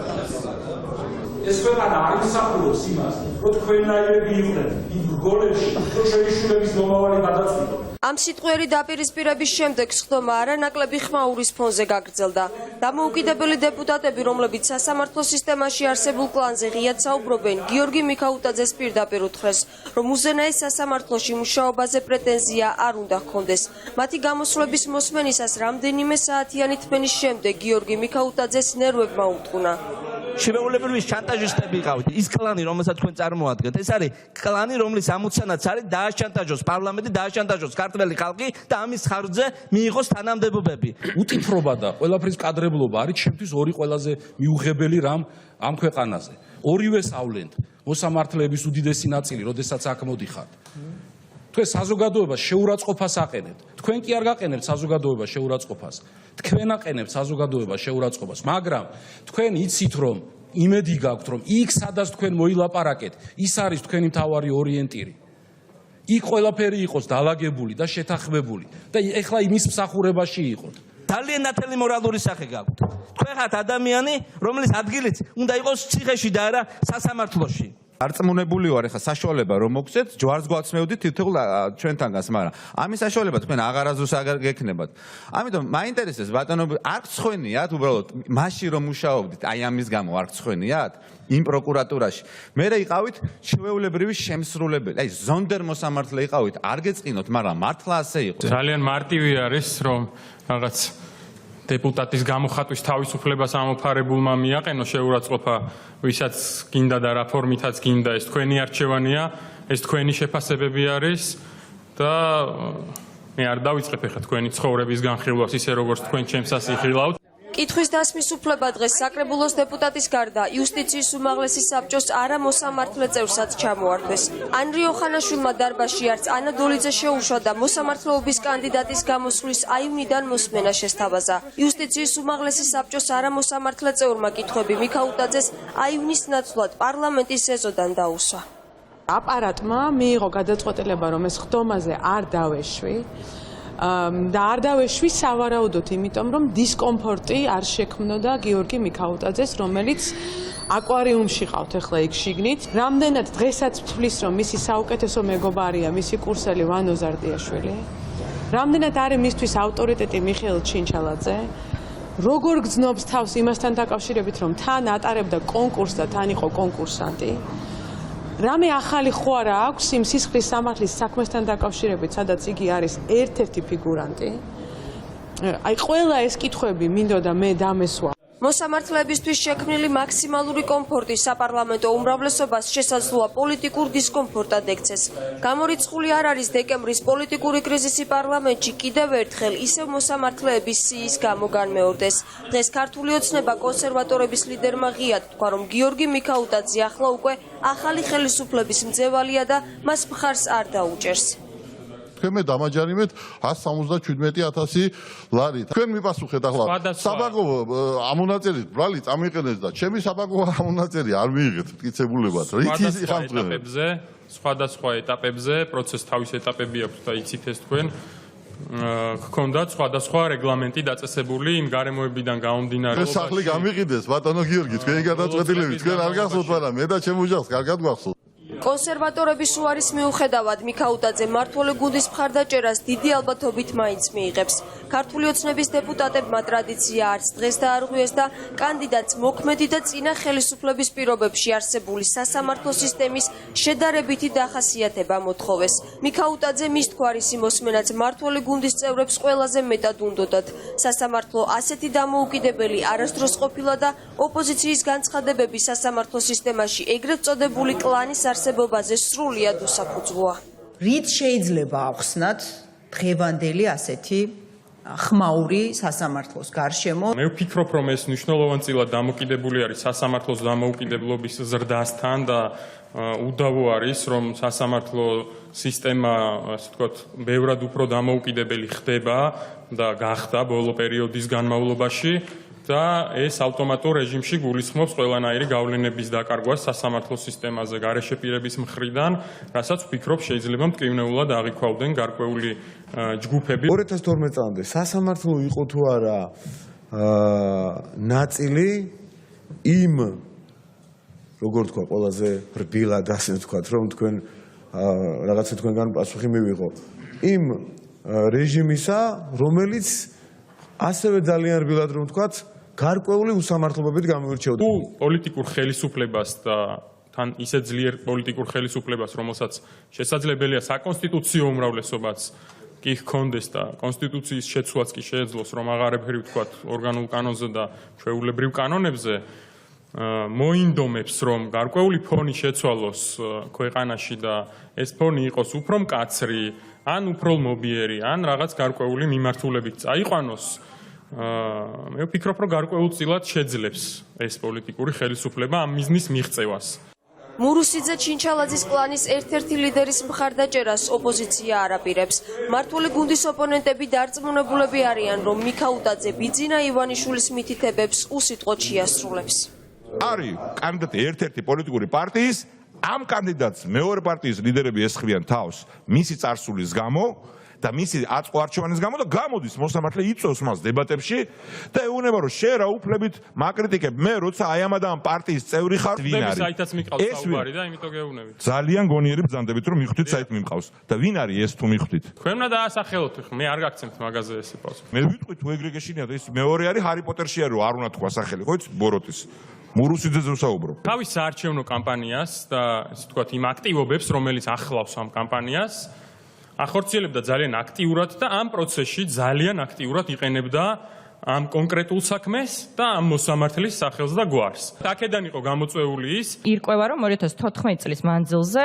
ეს ქვეყანა არ იმსახურებს იმას, რომ თქვენნაირები იყვნენ იმ რგოლებში, რომ შეიშულების მომავალი გადაწყვიტონ. ამ სიტყვიერი დაპირისპირების შემდეგ სხდომა არანაკლები ხმაურის ფონზე გაგრძელდა. დამოუკიდებელი დეპუტატები, რომლებიც სასამართლო სისტემაში არსებულ კლანზე ღიად საუბრობენ, გიორგი მიქაუტაძეს პირდაპირ უთხრეს, რომ უზენაეს სასამართლოში მუშაობაზე პრეტენზია არ უნდა ჰქონდეს. მათი გამოსვლების მოსმენისას რამდენიმე საათიანი თმენის შემდეგ გიორგი მიქაუტაძეს ნერვებმა უთუნა. ჩვეულებრივი შანტაჟისტები იყავით. ის კლანი, რომელსაც თქვენ წარმოადგენთ, ეს არის კლანი, რომლის ამოცანაც არის დააშანტაჟოს პარლამენტი, დააშანტაჟოს ქართველი ხალხი და ამის ხარჯზე მიიღოს თანამდებობები. უტიტრობა და ყველაფრის კადრებლობა არის ჩემთვის ორი ყველაზე მიუღებელი რამ ამ ქვეყანაზე. ორივე სავლენთ მოსამართლეების უდიდესი ნაწილი, როდესაც აქ მოდიხართ. თქვენ საზოგადოებას შეურაცხყოფას აყენებთ. თქვენ კი არ გაყენებთ საზოგადოებას შეურაცხყოფას. თქვენ აყენებთ საზოგადოებას შეურაცხყოფას, მაგრამ თქვენ იცით, რომ იმედი გაქვთ, რომ იქ სადაც თქვენ მოილაპარაკეთ, ის არის თქვენი მთავარი ორიენტირი. იქ ყველაფერი იყოს დალაგებული და შეთანხმებული და ეხლა იმის მსახურებაში იყოთ. ძალიან ნათელი მორალური სახე გაქვთ. თქვენ ხართ ადამიანი, რომლის ადგილიც უნდა იყოს ციხეში და არა სასამართლოში. არწმუნებული ვარ ახლა საშუალება რომ მოგცეთ ჯვარს გვაცმევდით თითოეულ ჩვენთანგანს, მაგრამ ამის საშუალება თქვენ აღარაზრს აღარ გექნებათ. ამიტომ მაინტერესებს ბატონო, არ გცხვენიათ უბრალოდ მასში რომ მუშაობდით, აი ამის გამო არ გცხვენიათ იმ პროკურატურაში. მე იყავით ჩვეულებრივი შემსრულებელი, აი ზონდერ მოსამართლე იყავით, არ გეწყინოთ, მაგრამ მართლა ასე იყო. ძალიან მარტივი არის რომ რაღაც დეპუტატის გამოხატვის თავისუფლებას ამოფარებულმა მიაყენო შეურაცხყოფა, ვისაც გინდა და რა ფორმითაც გინდა, ეს თქვენი არჩევანია, ეს თქვენი შეფასებები არის და მე არ დავიწყებ ახლა თქვენი ცხოვრების განხილვას ისე როგორც თქვენ ჩემსას იხილავთ. კითხვის დასმის უფლება დღეს საკრებულოს დეპუტატის გარდა იუსტიციის უმაღლესი საბჭოს არამოსამართლე წევრსაც ჩამოართვეს. ანრი ოხანაშვილმა დარბაზში არც ანა დოლიძე შეუშვა და მოსამართლეობის კანდიდატის გამოსვლის აივნიდან მოსმენა შესთავაზა. იუსტიციის უმაღლესი საბჭოს არამოსამართლე წევრმა კითხვები მიქაუტაძეს აივნის ნაცვლად პარლამენტის ეზოდან დაუსვა. აპარატმა მიიღო გადაწყვეტილება, რომ ეს ხდომაზე არ დავეშვი. და არ დავეშვი სავარაუდოდ, იმიტომ რომ დისკომფორტი არ შექმნოდა გიორგი მიქაუტაძეს, რომელიც აკვარიუმში ყავთ ახლა იქ შიგნით. რამდენად დღესაც ვთვლის, რომ მისი საუკეთესო მეგობარია მისი კურსელი ვანო ზარდიაშვილი. რამდენად არის მისთვის ავტორიტეტი მიხეილ ჩინჩალაძე. როგორ გძნობს თავს იმასთან დაკავშირებით, რომ თან ატარებდა კონკურსს და თან იყო კონკურსანტი. რამე ახალი ხო არა აქვს იმ სისხლის სამართლის საქმესთან დაკავშირებით, სადაც იგი არის ერთ-ერთი ფიგურანტი. აი ყველა ეს კითხვები მინდოდა მე დამესვა. მოსამართლეებისთვის შექმნილი მაქსიმალური კომფორტი საპარლამენტო უმრავლესობას შესაძლოა პოლიტიკურ დისკომფორტად ექცეს. გამორიცხული არ არის დეკემბრის პოლიტიკური კრიზისი პარლამენტში კიდევ ერთხელ ისევ მოსამართლეების სიის გამო განმეორდეს. დღეს ქართული ოცნება კონსერვატორების ლიდერმა ღიად თქვა, რომ გიორგი მიქაუტაძე ახლა უკვე ახალი ხელისუფლების მძევალია და მას მხარს არ დაუჭერს. თქვენ მე დამაჯარიმეთ 177,000 ლარი. თქვენ მიპასუხეთ ახლა საბაგო ამონაწერით ბრალი წამიყენეს და ჩემი საბაგო ამონაწერი არ მიიღეთ მტკიცებულებად. რითი ხამწვენებზე, სხვადასხვა ეტაპებზე, პროცესს თავის ეტაპები აქვს და იცით ეს თქვენ. გქონდათ სხვადასხვა რეგლამენტი დაწესებული იმ გარემოებიდან გამომდინარე. ეს სახლი გამიყიდეს ბატონო გიორგი, თქვენი გადაწყვეტილებით თქვენ არ გახსოვთ, მაგრამ მე და ჩემ ოჯახს კარგად გვახსოვთ. კონსერვატორების უარის მიუხედავად მიქაუტაძე მმართველი გუნდის მხარდაჭერას დიდი ალბათობით მაინც მიიღებს. ქართული ოცნების დეპუტატებმა ტრადიცია არც დღეს დაარღვიეს და კანდიდატს მოქმედი და წინა ხელისუფლების პირობებში არსებული სასამართლო სისტემის შედარებითი დახასიათება მოთხოვეს. მიქაუტაძე მის თქواრის მოსმენაც მმართველი გუნდის წევრებს ყველაზე მეტად უნდოდათ. სასამართლო ასეთი დამოუკიდებელი არასდროს ყოფილა და ოპოზიციის განცხადებები სასამართლო სისტემაში ეგრეთ წოდებული კლანის არსებობაზე სრულიად უსაფუძვოა. რით შეიძლება ახსნათ დღევანდელი ასეთი ხმაური სასამართლოს გარშემო? მე ვფიქრობ, რომ ეს მნიშვნელოვანწილად დამოკიდებული არის სასამართლოს დამოუკიდებლობის ზრდასთან და უდავო არის, რომ სასამართლო სისტემა, ასე ვთქვათ, ბევრად უფრო დამოუკიდებელი ხდება და გახდა ბოლო პერიოდის განმავლობაში. და ეს ავტომატურ რეჟიმში გულისხმობს ყველანაირი გავლენების დაკარგვას სასამართლო სისტემაზე გარეშე პირების მხრიდან, რასაც ვფიქრობ შეიძლება მტკივნეულად აღიქვავდნენ გარკვეული ჯგუფები. 2012 წლამდე სასამართლო იყო თუ არა ნაწილი იმ როგორ თქვა ყველაზე რბილად ასე ვთქვათ, რომ თქვენ რაღაცა თქვენგან პასუხი მივიღო იმ რეჟიმისა, რომელიც ასევე ძალიან რბილად რომ ვთქვათ, გარკვეული უსამართლობებით გამოირჩეოდა. პოლიტიკურ ხელისუფლებას და თან ისე ძლიერ პოლიტიკურ ხელისუფლებას, რომელსაც შესაძლებელია საკონსტიტუციო უმრავლესობაც კი ჰქონდეს და კონსტიტუციის შეცვლაც კი შეეძლოს, რომ აღარაფერი ვთქვათ ორგანულ კანონზე და ჩვეულებრივ კანონებზე, მოინდომებს, რომ გარკვეული ფონი შეცვალოს ქვეყანაში და ეს ფონი იყოს უფრო მკაცრი, ან უფრო მობიერი, ან რაღაც გარკვეული მიმართულებით წაიყვანოს. მე ვფიქრობ, რომ გარკვეულწილად შეძლებს ეს პოლიტიკური ხელისუფლება ამ მიზნის მიღწევას. მურუსიძე ჩინჩალაძის კლანის ერთ-ერთი ლიდერის მხარდაჭერას ოპოზიცია არ აპირებს. მმართველი გუნდის ოპონენტები დარწმუნებულები არიან, რომ მიქაუტაძე ბიძინა ივანიშვილის მითითებებს უსიტყვოდ შეასრულებს. არის კანდიდატი ერთ-ერთი პოლიტიკური პარტიის, ამ კანდიდატს მეორე პარტიის ლიდერები ესხმიან თავს მისი წარსულის გამო და მისი აწყო არჩევანის გამო და გამოდის მოსამართლე იწვევს მას დებატებში და ეუბნება, რომ შენ რა უფლებით მაკრიტიკებ მე, როცა აი ამ ადამ პარტიის წევრი ხარ, ვინ არის? საითაც მიყავს საუბარი და იმიტომ გეუბნებით. ძალიან გონიერი ბრძანდებით, რომ მიხვდით საით მიმყავს და ვინ არის ეს თუ მიხვდით? თქვენ უნდა დაასახელოთ, მე არ გაგცემთ მაგაზე ესე პასუხი. მე ვიტყვი თუ ეგრე გეშინიათ, ეს მეორე არის ჰარი პოტერშია, რომ არ უნდა თქვა სახელი, ხო იცი, ბოროტის. მურუსიძეზე ვსაუბრობ. თავის საარჩევნო კამპანიას და ასე ვთქვათ, იმ აქტივობებს, რომელიც ახლავს ამ კამპანიას, ახორციელებდა ძალიან აქტიურად და ამ პროცესში ძალიან აქტიურად იყენებდა ამ კონკრეტულ საქმეს და ამ მოსამართლის სახელს და გვარს. აქედან იყო გამოწვეული ის, ირკვევა, რომ 2014 წლის მანძილზე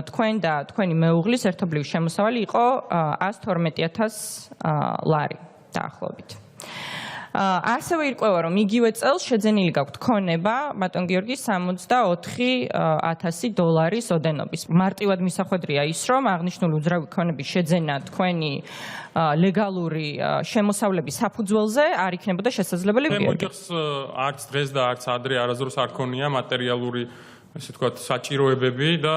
თქვენ და თქვენი მეუღლის ერთობლივი შემოსავალი იყო 112,000 ლარი დაახლოებით. ასევე ირკვევა, რომ იგივე წელს შეძენილი გაქვთ ქონება ბატონ გიორგის 64,000 დოლარის ოდენობის. მარტივად მისახვედრია ის, რომ აღნიშნული უძრავი ქონების შეძენა თქვენი ლეგალური შემოსავლების საფუძველზე არ იქნებოდა შესაძლებელი. მოჯახს არც დღეს და არც ადრე არასდროს არ ქონია მატერიალური ესე ვთქვათ, საჭიროებები და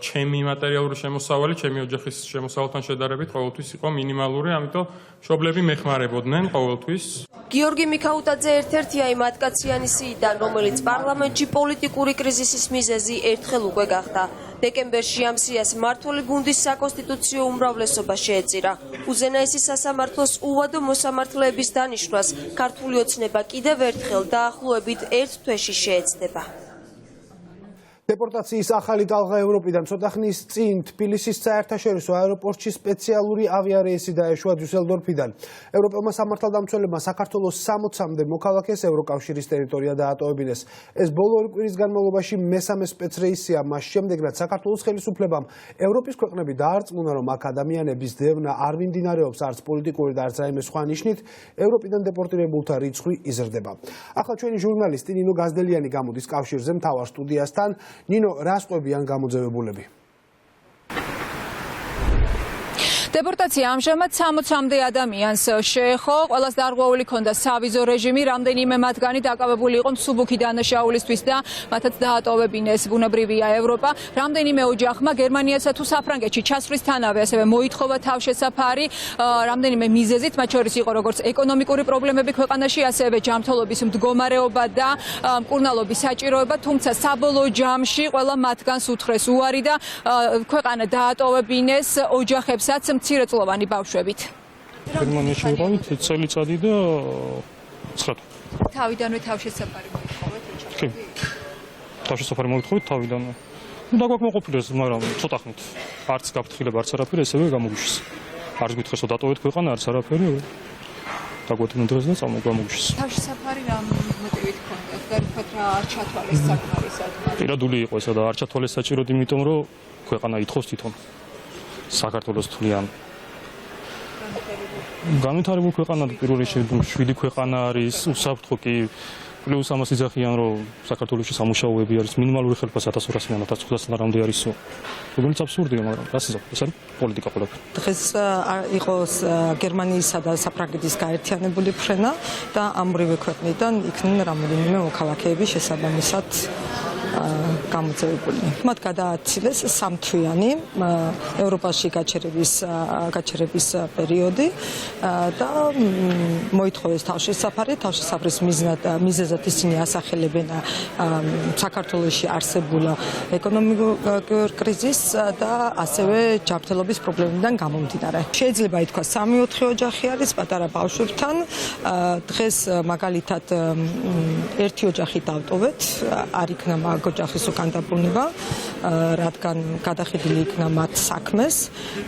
ჩემი მატერიალური შემოსავალი, ჩემი ოჯახის შემოსავალთან შედარებით ყოველთვის იყო მინიმალური, ამიტომ მშობლები მეხმარებოდნენ ყოველთვის. გიორგი მიქაუტაძე ერთ-ერთია იმ ათკაციანისიდან, რომელიც პარლამენტში პოლიტიკური კრიზისის მიზეზი ერთხელ უკვე გახდა. დეკემბერში ამ სიას მმართველი გუნდის საკონსტიტუციო უმრავლესობა შეეწირა. უზენაესი სასამართლოს უვადო მოსამართლეების დანიშვნას ქართული ოცნება კიდევ ერთხელ დაახლოებით ერთ თვეში შეეცდება. დეპორტაციის ახალი ტალღა ევროპიდან ცოტა ხნის წინ თბილისის საერთაშორისო აეროპორტში სპეციალური ავიარეისი დაეშვა დიუსელდორფიდან. ევროპელმა სამართალდამცველებმა საქართველოს 60-მდე მოქალაქეს ევროკავშირის ტერიტორია დაატოვებინეს. ეს ბოლო ორი კვირის განმავლობაში მესამე სპეცრეისია, მას შემდეგ რაც საქართველოს ხელისუფლებამ ევროპის ქვეყნები დაარწმუნა, რომ აქ ადამიანების დევნა არ მიმდინარეობს არც პოლიტიკური და არც რაიმე სხვა ნიშნით, ევროპიდან დეპორტირებულთა რიცხვი იზრდება. ახლა ჩვენი ჟურნალისტი ნინო გაზდელიანი გამოდის კავშირზე მთავარ სტუდიასთან. ნინო, რას ყვებიან გამოძევებულები? დეპორტაცია ამჟამად 60-მდე ადამიანს შეეხო, ყველას დარღვეული ჰქონდა სავიზო რეჟიმი, რამდენიმე მათგანი დაკავებული იყო მსუბუქი დანაშაულისთვის და მათაც დაატოვებინეს ბუნებრივია ევროპა. რამდენიმე ოჯახმა გერმანიასა თუ საფრანგეთში ჩასვლისთანავე ასევე მოითხოვა თავშესაფარი, რამდენიმე მიზეზით, მათ შორის იყო როგორც ეკონომიკური პრობლემები ქვეყანაში, ასევე ჯანმრთელობის მდგომარეობა და მკურნალობის საჭიროება, თუმცა საბოლოო ჯამში ყველა მათგანს უთხრეს უარი და ქვეყანა დაატოვებინეს ოჯახებსაც მცირეწლოვანი ბავშვებით. გერმანიაში ვიყავით წელიწადი და 9 თვე. თავიდანვე თავშესაფარი მოითხოვეთ ოჯახები? თავშესაფარი მოითხოვეთ თავიდანვე. და გვაკმოყოფილეს, მაგრამ ცოტა ხნით. არც გაფრთხილება, არც არაფერი, ესევე გამოგვიშეს. არც გითხეს რომ დატოვეთ ქვეყანა, არც არაფერი. დაგვეთმო დღეს და გამოგვიშეს. თავშესაფარი რა მოტივით ჰქონდათ? გარკვეულად რა არ ჩათვალეს საკმარის საკმაოდ. პირადული იყო ესა და არ ჩათვალეს საჭიროდ, იმიტომ რომ ქვეყანა ითხოვს თვითონ საქართველოს თვლიან. განვითარებულ ქვეყანა პირველ რიგში შვიდი ქვეყანა არის, უსაფრთხო კი პლუს ამას იძახიან რომ საქართველოში სამუშაოები არის მინიმალური ხელფასი 1200-მდე 1500-მდე არისო. რომელიც აბსურდია, მაგრამ რას იზრდება? ეს არის პოლიტიკა ყველაფერი. დღეს იყოს გერმანიისა და საფრანგეთის გაერთიანებული ფრენა და ამ ორივე ქვეყნიდან იქნენ რამდენიმე მოქალაქეები შესაბამისად გამოძევებული. მათ გადააცილეს სამთვიანი ევროპაში გაჩერების პერიოდი და მოითხოვეს თავშესაფარი. თავშესაფრის მიზეზად ისინი ასახელებენ საქართველოში არსებულ ეკონომიკურ კრიზისს და ასევე ჯანმრთელობის პრობლემებიდან გამომდინარე. შეიძლება ითქვას 3-4 ოჯახი არის პატარა ბავშვებთან. დღეს მაგალითად ერთი ოჯახი დავტოვეთ, არ იქნა მაგ ოჯახის უკან დაბრუნება, რადგან გადახედილი იქნა მათ საქმეს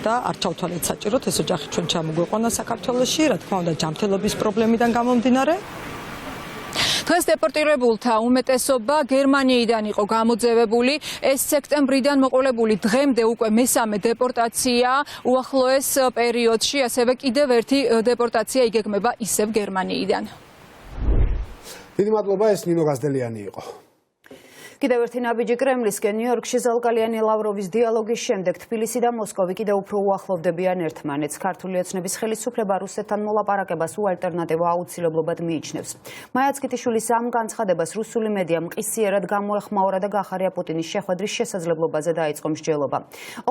და არ ჩავთვალეთ საჭიროდ ეს ოჯახი ჩვენ ჩამოგვეყვანა საქართველოში, რა თქმა უნდა ჯანმრთელობის პრობლემიდან გამომდინარე. დღეს დეპორტირებულთა უმეტესობა გერმანიიდან იყო გამოძევებული. ეს სექტემბრიდან მოყოლებული დღემდე უკვე მესამე დეპორტაცია უახლოეს პერიოდში, ასევე კიდევ ერთი დეპორტაცია იგეგმება ისევ გერმანიიდან. დიდი მადლობა, ეს ნინო გაზდელიანი იყო. კიდევ ერთი ნაბიჯი კრემლისკენ ნიუ-იორკში ზალკალიანი ლავროვის დიალოგის შემდეგ თბილისი და მოსკოვი კიდევ უფრო უახლოვდებიან ერთმანეთს. ქართული ოცნების ხელისუფლება რუსეთთან მოლაპარაკებას უალტერნატივო აუცილებლობად მიიჩნევს. მაია ცკიტიშვილის ამ განცხადებას რუსული მედია მყისიერად გამოეხმაურა და გახარია პუტინის შეხვედრის შესაძლებლობაზე დაიწყო მსჯელობა.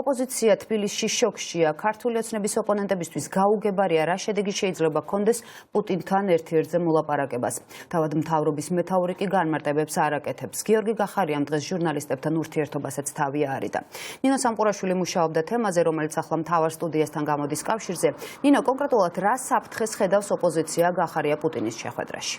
ოპოზიცია თბილისში შოქშია. ქართული ოცნების ოპონენტებისთვის გაუგებარია, რა შედეგი შეიძლება ჰქონდეს პუტინთან ერთ-ერთზე მოლაპარაკებას. თავად მთავრობის მეთაური კი განმარტებებს არ აკეთებს. გიორგი ხარიამ დღეს ჟურნალისტებთან ურთიერთობასაც თავი არიდა. ნინო სამყურაშვილი მუშაობდა თემაზე, რომელიც ახლა მთავარ სტუდიასთან გამოდის კავშირზე. ნინო, კონკრეტულად რა საფრთხეს ხედავს ოპოზიცია გახარია პუტინის შეხვედრაში?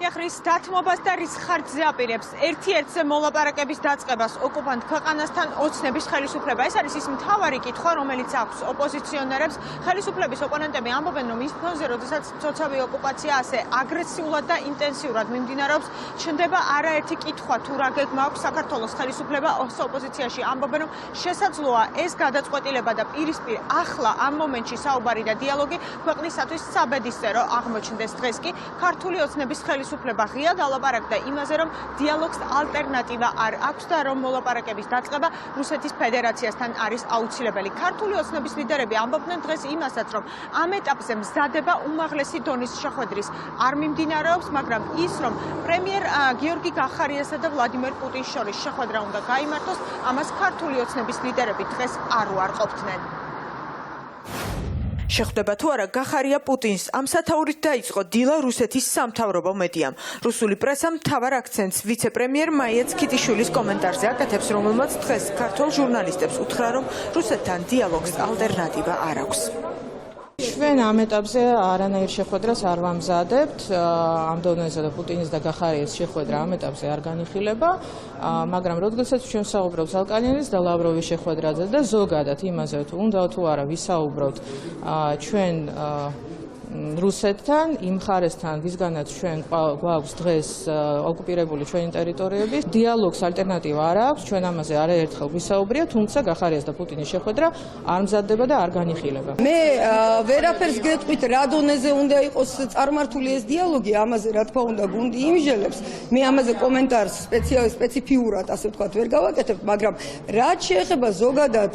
ხრის დათმობას და რის ხარჯზე აპირებს ერთ-ერთზე მოლაპარაკების დაწყებას ოკუპანტ ქვეყანასთან ოცნების ხელისუფლება. ეს არის ის მთავარი კითხვა, რომელიც აქვს ოპოზიციონერებს. ხელისუფლების ოპონენტები ამბობენ, რომ ის ფონზე, როდესაც ცოცავი ოკუპაცია ასე აგრესიულად და ინტენსიურად მიმდინარეობს, ჩნდება არაერთი კითხვა, თუ რა გეგმა აქვს საქართველოს ხელისუფლება. ოპოზიციაში ამბობენ, რომ შესაძლოა ეს გადაწყვეტილება და პირისპირ ახლა ამ მომენტში საუბარი და დიალოგი ქვეყნისათვის საბედისწერო აღმოჩნდეს. დღეს კი ქართული ოცნების ხელისუფლება ღია დალაპარაკდა იმაზე, რომ დიალოგს ალტერნატივა არ აქვს და რომ მოლაპარაკების დაწყება რუსეთის ფედერაციასთან არის აუცილებელი. ქართული ოცნების ლიდერები ამბობდნენ დღეს იმასაც, რომ ამ ეტაპზე მზადება უმაღლესი დონის შეხვედრის არ მიმდინარეობს, მაგრამ ის, რომ პრემიერ გიორგი გახარიასა და ვლადიმერ პუტინს შორის შეხვედრა უნდა გაიმართოს, ამას ქართული ოცნების ლიდერები დღეს არ უარყოფდნენ. შეხვდება თუ არა გახარია პუტინს, ამ სათაურით დაიწყო დილა რუსეთის სამთავრობო მედიამ. რუსული პრესა მთავარ აქცენტს ვიცე-პრემიერ მაია ცკიტიშვილის კომენტარზე აკეთებს, რომელმაც დღეს ქართულ ჟურნალისტებს უთხრა, რომ რუსეთთან დიალოგს ალტერნატივა არ აქვს. ჩვენ ამ ეტაპზე არანაირ შეხვედრას არ ვამზადებთ. ამ დონეზე და პუტინის და გახარიას შეხვედრა ამ ეტაპზე არ განიხილება, მაგრამ როდესაც ჩვენ საუბრობთ ზალკალიანის და ლავროვის შეხვედრაზე და ზოგადად იმაზე, თუ უნდა თუ არა ვისაუბროთ ჩვენ რუსეთთან, იმ მხარესთან, ვისგანაც ჩვენ გვაქვს დღეს ოკუპირებული ჩვენი ტერიტორიები, დიალოგს ალტერნატივა არ აქვს, ჩვენ ამაზე არაერთხელ ვისაუბრია, თუმცა გახარიას და პუტინის შეხვედრა არ მზადდება და არ განიხილება. მე ვერაფერს გეტყვით, რა დონეზე უნდა იყოს წარმართული ეს დიალოგი, ამაზე რა თქმა უნდა გუნდი იმჟელებს. მე ამაზე კომენტარს სპეციფიურად, ასე ვთქვათ, ვერ გავაკეთებ, მაგრამ რაც შეეხება ზოგადად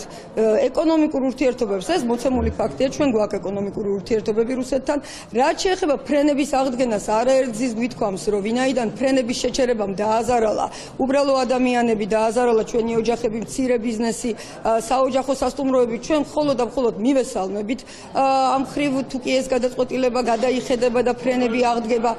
ეკონომიკურ ურთიერთობებს, ეს მოცემული ფაქტია, ჩვენ გვაქვს ეკონომიკური ურთიერთობები რუსეთთან. რაც შეეხება ფრენების აღდგენას, არაერთგზის გვითქვამს, რომ ვინაიდან ფრენების შეჩერებამ დააზარალა უბრალო ადამიანები, დააზარალა ჩვენი ოჯახები, მცირე ბიზნესი, საოჯახო სასტუმროები, ჩვენ მხოლოდ და მხოლოდ მივესალმებით ამ ხრივ თუ კი ეს გადაწყვეტილება გადაიხედება და ფრენები აღდგება.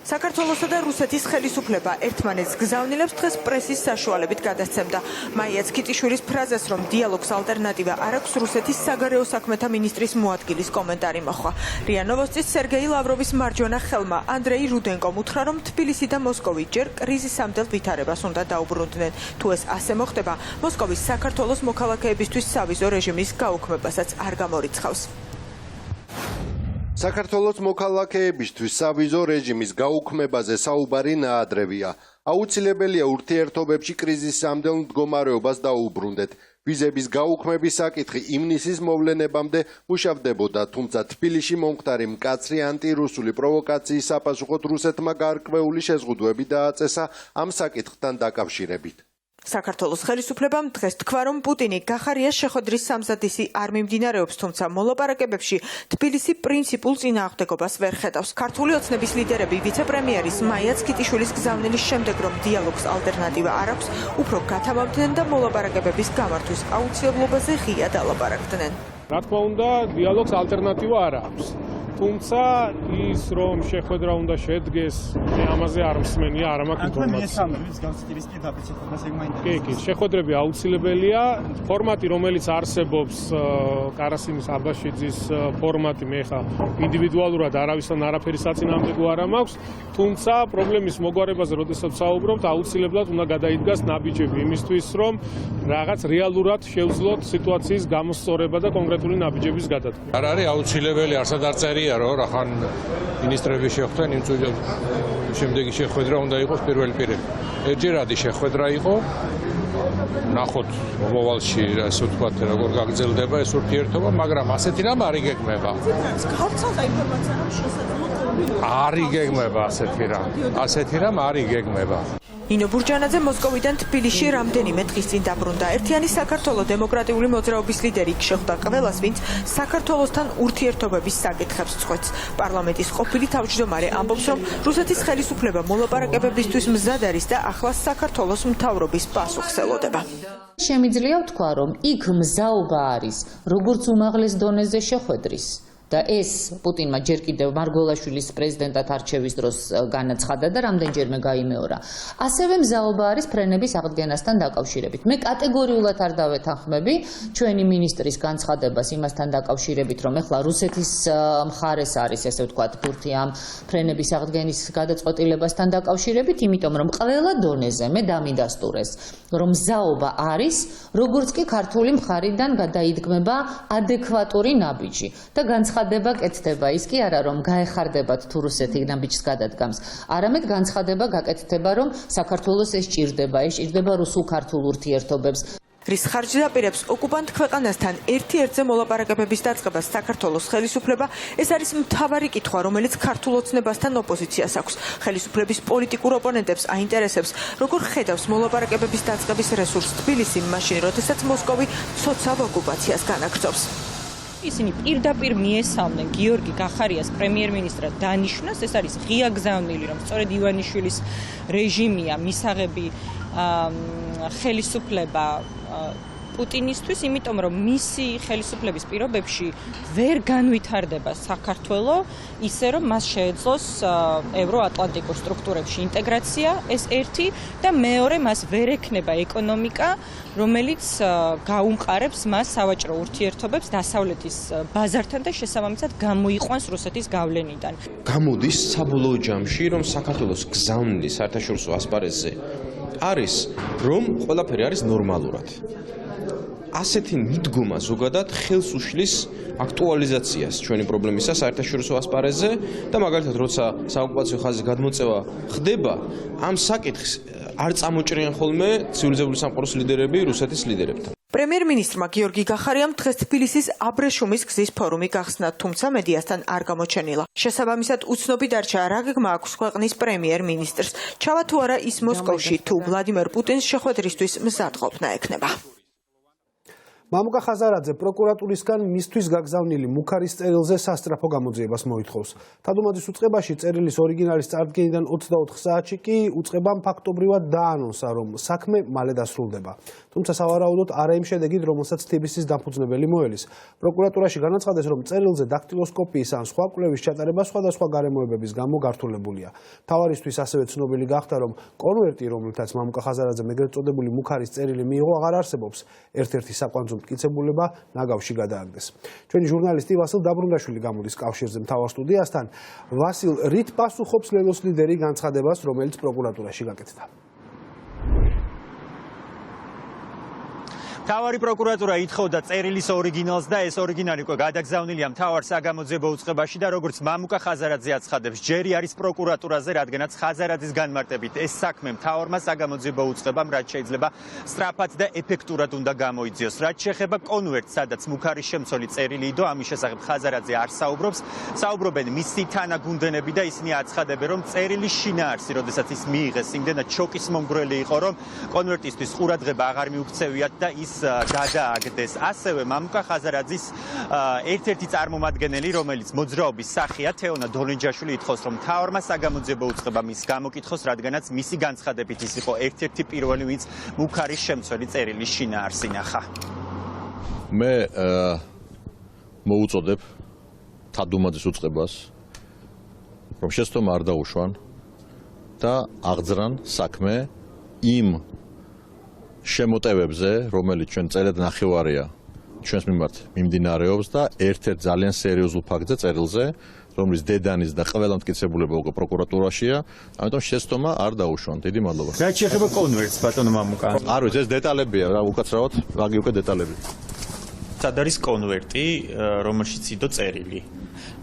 საქართველოსა და რუსეთის ხელისუფლება ერთმანეთს გზავნილებს დღეს პრესის საშუალებით გადასცემდა. მაია ცქიტიშვილის ფრაზას, რომ დიალოგს ალტერნატივა არ აქვს, რუსეთის საგარეო საქმეთა მინისტრის მოადგილის კომენტარი მოხდა. რია ნოვოსტის სერგეი ლავროვის მარჯვენა ხელმა ანდრეი რუდენკომ უთხრა, რომ თბილისი და მოსკოვი ჯერ კრიზისამდელ ვითარებას უნდა დაუბრუნდნენ. თუ ეს ასე მოხდება, მოსკოვის საქართველოს მოქალაქეებისთვის სავიზო რეჟიმის გაუქმებასაც არ გამორიცხავს. საქართველოს მოქალაქეებისთვის სავიზო რეჟიმის გაუქმებაზე საუბარი ნაადრევია. აუცილებელია ურთიერთობებში კრიზისამდელ მდგომარეობას დაუბრუნდეთ. ვიზების გაუქმების საკითხი ივნისის მოვლენებამდე მუშავდებოდა, თუმცა თბილისში მომხდარი მკაცრი ანტირუსული პროვოკაციის საპასუხოდ რუსეთმა გარკვეული შეზღუდვები დააწესა ამ საკითხთან დაკავშირებით. საქართველოს ხელისუფლებამ დღეს თქვა, რომ პუტინი გახარიას შეხვედრის სამზადისი არ მიმდინარეობს, თუმცა მოლაპარაკებებში თბილისი პრინციპულ წინააღმდეგობას ვერ ხედავს. ქართული ოცნების ლიდერები ვიცე-პრემიერის მაია ცქიტიშვილის გზავნილის შემდეგ, რომ დიალოგს ალტერნატივა არ აქვს, უფრო გათამამდნენ და მოლაპარაკებების გამართვის აუცილებლობაზე ღიად ალაპარაკდნენ. რა თქმა უნდა, დიალოგს ალტერნატივა არ აქვს. თუმცა ის რომ შეხვედრა უნდა შედგეს, მე ამაზე არ მსმენია, არ მაქვს ინფორმაცია. კი, შეხვედრები აუცილებელია. ფორმატი, რომელიც არსებობს, კარასიმის აბაშიძის ფორმატი, მე ხა ინდივიდუალურად არავისთან არაფერი საწინააღმდეგო არ მაქვს, თუმცა პრობლემის მოგვარებაზე, როდესაც საუბრობთ, აუცილებლად უნდა გადაიდგას ნაბიჯები იმისთვის, რომ რაღაც რეალურად შევძლოთ სიტუაციის გამოსწორება და კონკრეტული ნაბიჯების გადადგმა. არ არის აუცილებელი, არსად არ წერია, რომ რახან მინისტრები შეხვდნენ, იმ შემდეგი შეხვედრა უნდა იყოს პირველი პირები. ერთჯერადი შეხვედრა იყო, ნახოთ მომავალში, ასე ვთქვათ, როგორ გაგრძელდება ეს ურთიერთობა, მაგრამ ასეთი რამ არ იგეგმება. გავრცელდა ინფორმაცია, რომ შესაძლოა არ იგეგმება ასეთი რამ არ იგეგმება. ინო ბურჯანაძე მოსკოვიდან თბილისში რამდენიმე დღის წინ დაბრუნდა. ერთიანი საქართველოს დემოკრატიული მოძრაობის ლიდერი შეხვდა ყველას, ვინც საქართველოსთან ურთიერთობების საკითხებს წყვეტს. პარლამენტის ყოფილი თავმჯდომარე ამბობს, რომ რუსეთის ხელისუფლება მოლაპარაკებებისთვის მზად არის და ახლა საქართველოს მთავრობის პასუხს ელოდება. შემიძლია ვთქვა, რომ იქ მზაობა არის როგორც უმაღლეს დონეზე შეხვედრის. და ეს პუტინმა ჯერ კიდევ მარგველაშვილის პრეზიდენტად არჩევის დროს განაცხადა და რამდენჯერმე გაიმეორა. ასევე მზაობა არის ფრენების აღდგენასთან დაკავშირებით. მე კატეგორიულად არ დავეთანხმები ჩვენი მინისტრის განცხადებას იმასთან დაკავშირებით, რომ ეხლა რუსეთის მხარეს არის, ესე ვთქვათ, ბურთი ამ ფრენების აღდგენის გადაწყვეტილებასთან დაკავშირებით, იმიტომ რომ ყველა დონეზე მე დამიდასტურეს, რომ მზაობა არის, როგორც კი ქართული მხარიდან გადაიდგმება ადეკვატური ნაბიჯი და განცხადება კეთდება ის კი არა რომ გაეხარდებათ თუ რუსეთი ნაბიჯს გადადგამს, არამედ განცხადება გაკეთდება რომ საქართველოს ეს ჭირდება რუსულ-ქართულ ურთიერთობებს. რის ხარჯზე აპირებს ოკუპანტ ქვეყანასთან ერთ-ერთზე მოლაპარაკებების დაწყებას საქართველოს ხელისუფლება, ეს არის მთავარი კითხვა, რომელიც ქართულ ოცნებასთან ოპოზიციას აქვს. ხელისუფლების პოლიტიკურ ოპონენტებს აინტერესებს, როგორ ხედავს მოლაპარაკებების დაწყების რესურსს თბილისი, მაშინ როდესაც მოსკოვი ცოცავ ოკუპაციას განაგრძობს. ისინი პირდაპირ მიესალმნენ გიორგი გახარიას პრემიერ-მინისტრად დანიშვნას, ეს არის ღია გზავნილი, რომ სწორედ ივანიშვილის რეჟიმია მისაღები ხელისუფლება პუტინისთვის, იმიტომ რომ მისი ხელისუფლების პირობებში ვერ განვითარდება საქართველოს ისე რომ მას შეეძლოს ევროატლანტიკურ სტრუქტურებში ინტეგრაცია, ეს ერთი და მეორე მას ვერ ექნება ეკონომიკა, რომელიც გაუმყარებს მას სავაჭრო ურთიერთობებს დასავლეთის ბაზართან და შესაბამისად გამოიყვანს რუსეთის გავლენიდან. გამოდის საბოლოო ჯამში, რომ საქართველოს გზავნილი საერთაშორისო ასპარეზზე არის, რომ ყველაფერი არის ნორმალურად. ასეთი მიდგომა ზოგადად ხელს უშლის აქტუალიზაციას ჩვენი პრობლემისა საერთაშორისო ასპარეზზე და მაგალითად როცა საოკუპაციო ხაზის გადმოწევა ხდება ამ საკითხს არ წამოჭრიან ხოლმე ცივილიზებული სამყაროს ლიდერები რუსეთის ლიდერებთან. პრემიერ-მინისტრმა გიორგი გახარიამ დღეს თბილისის აბრეშუმის გზის ფორუმი გახსნა, თუმცა მედიასთან არ გამოჩენილა. შესაბამისად უცნობი დარჩა რა გეგმა აქვს ქვეყნის პრემიერ-მინისტრს. ჩავა თუ არა ის მოსკოვში თუ ვლადიმერ პუტინს შეხვედრისთვის მზადყოფნა ექნება. მამუკა ხაზარაძე პროკურატურისგან მისთვის გაგზავნილი მუქარის წერილზე სასტრაფო გამოძიებას მოითხოვს. თადუმაძის უწყებაში წერილის ორიგინალის წარდგენიდან 24 საათში კი უწყებამ ფაქტობრივად დაანონსა, რომ საქმე მალე დასრულდება. თუმცა სავარაუდოდ არა იმ შედეგით, რომელსაც თბილისის დამფუძნებელი მოელის. პროკურატურაში განაცხადეს, რომ წერილზე დაქტილოსკოპიის ან სხვა კვლევის ჩატარება სხვადასხვა გარემოებების გამო გართულებულია. მთავარისთვის ასევე ცნობილი გახდა, რომ კონვერტი, რომელთაც მამუკა ხაზარაძემ ეგრეთ წოდებული მუქარის წერილი მიიღო, აღარ არსებობს. ერთ-ერთი საკვანძო მტკიცებულება ნაგავში გადააგდეს. ჩვენი ჟურნალისტი ვასილ დაბრუნდაშვილი გამოდის კავშირზე მთავარ სტუდიასთან. ვასილ, რით პასუხობს ლელოს ლიდერი განცხადებას, რომელიც პროკურატურაში გაკეთდა? მთავარი პროკურატურა ითხოვდა წერილის ორიგინალს და ეს ორიგინალი უკვე გადაგზავნილია მთავარ საგამოძიებო უწყებაში და როგორც მამუკა ხაზარაძე აცხადებს, ჯერი არის პროკურატურაზე, რადგანაც ხაზარაძის განმარტებით ეს საქმე მთავარმა საგამოძიებო უწყებამ რაც შეიძლება სწრაფად და ეფექტურად უნდა გამოიძიოს. რაც შეეხება კონვერტს, სადაც მუქარის შემცველი წერილი იდო, ამის შესახებ ხაზარაძე არ საუბრობს. საუბრობენ მისი თანაგუნდენები და ისინი აცხადებენ, რომ წერილის შინაარსი, როდესაც ის მიიღეს, იმდენად შოკის მომგვრელი იყო, რომ კონვერტისთვის ყურადღება აღარ მიუქცევიათ და ის გადააგდეს. ასევე მამუკა ხაზარაძის ერთ-ერთი წარმომადგენელი, რომელიც მოძრაობის სახეა, თეონა დოლინჯაშვილი ითხოვს, რომ მთავარმა საგამოძიებო უწყებამ ის გამოკითხოს, რადგანაც მისი განცხადებით ის იყო ერთ-ერთი პირველი, ვინც მუქარის შემცველი წერილის შინაარსი ნახა. მე მოუწოდებ თადუმაძის უწყებას, რომ შეცდომა არ დაუშვან და აღძრან საქმე იმ შემოტევებზე, რომელიც ჩვენ წერეთ ნახევარია ჩვენს მიმართ მიმდინარეობს და ერთ-ერთ ძალიან სერიოზულ ფაქტზე წერილზე, რომლის დედანის და ყველა მტკიცებულება უკვე პროკურატურაშია, ამიტომ შეცდომა არ დაუშვან. დიდი მადლობა. რაც შეეხება კონვერტს, ბატონო მამუკა. არ ვიცი, ეს დეტალებია რა, უკაცრავად, ვაგი უკვე დეტალები. სად არის კონვერტი, რომელშიც იდო წერილი?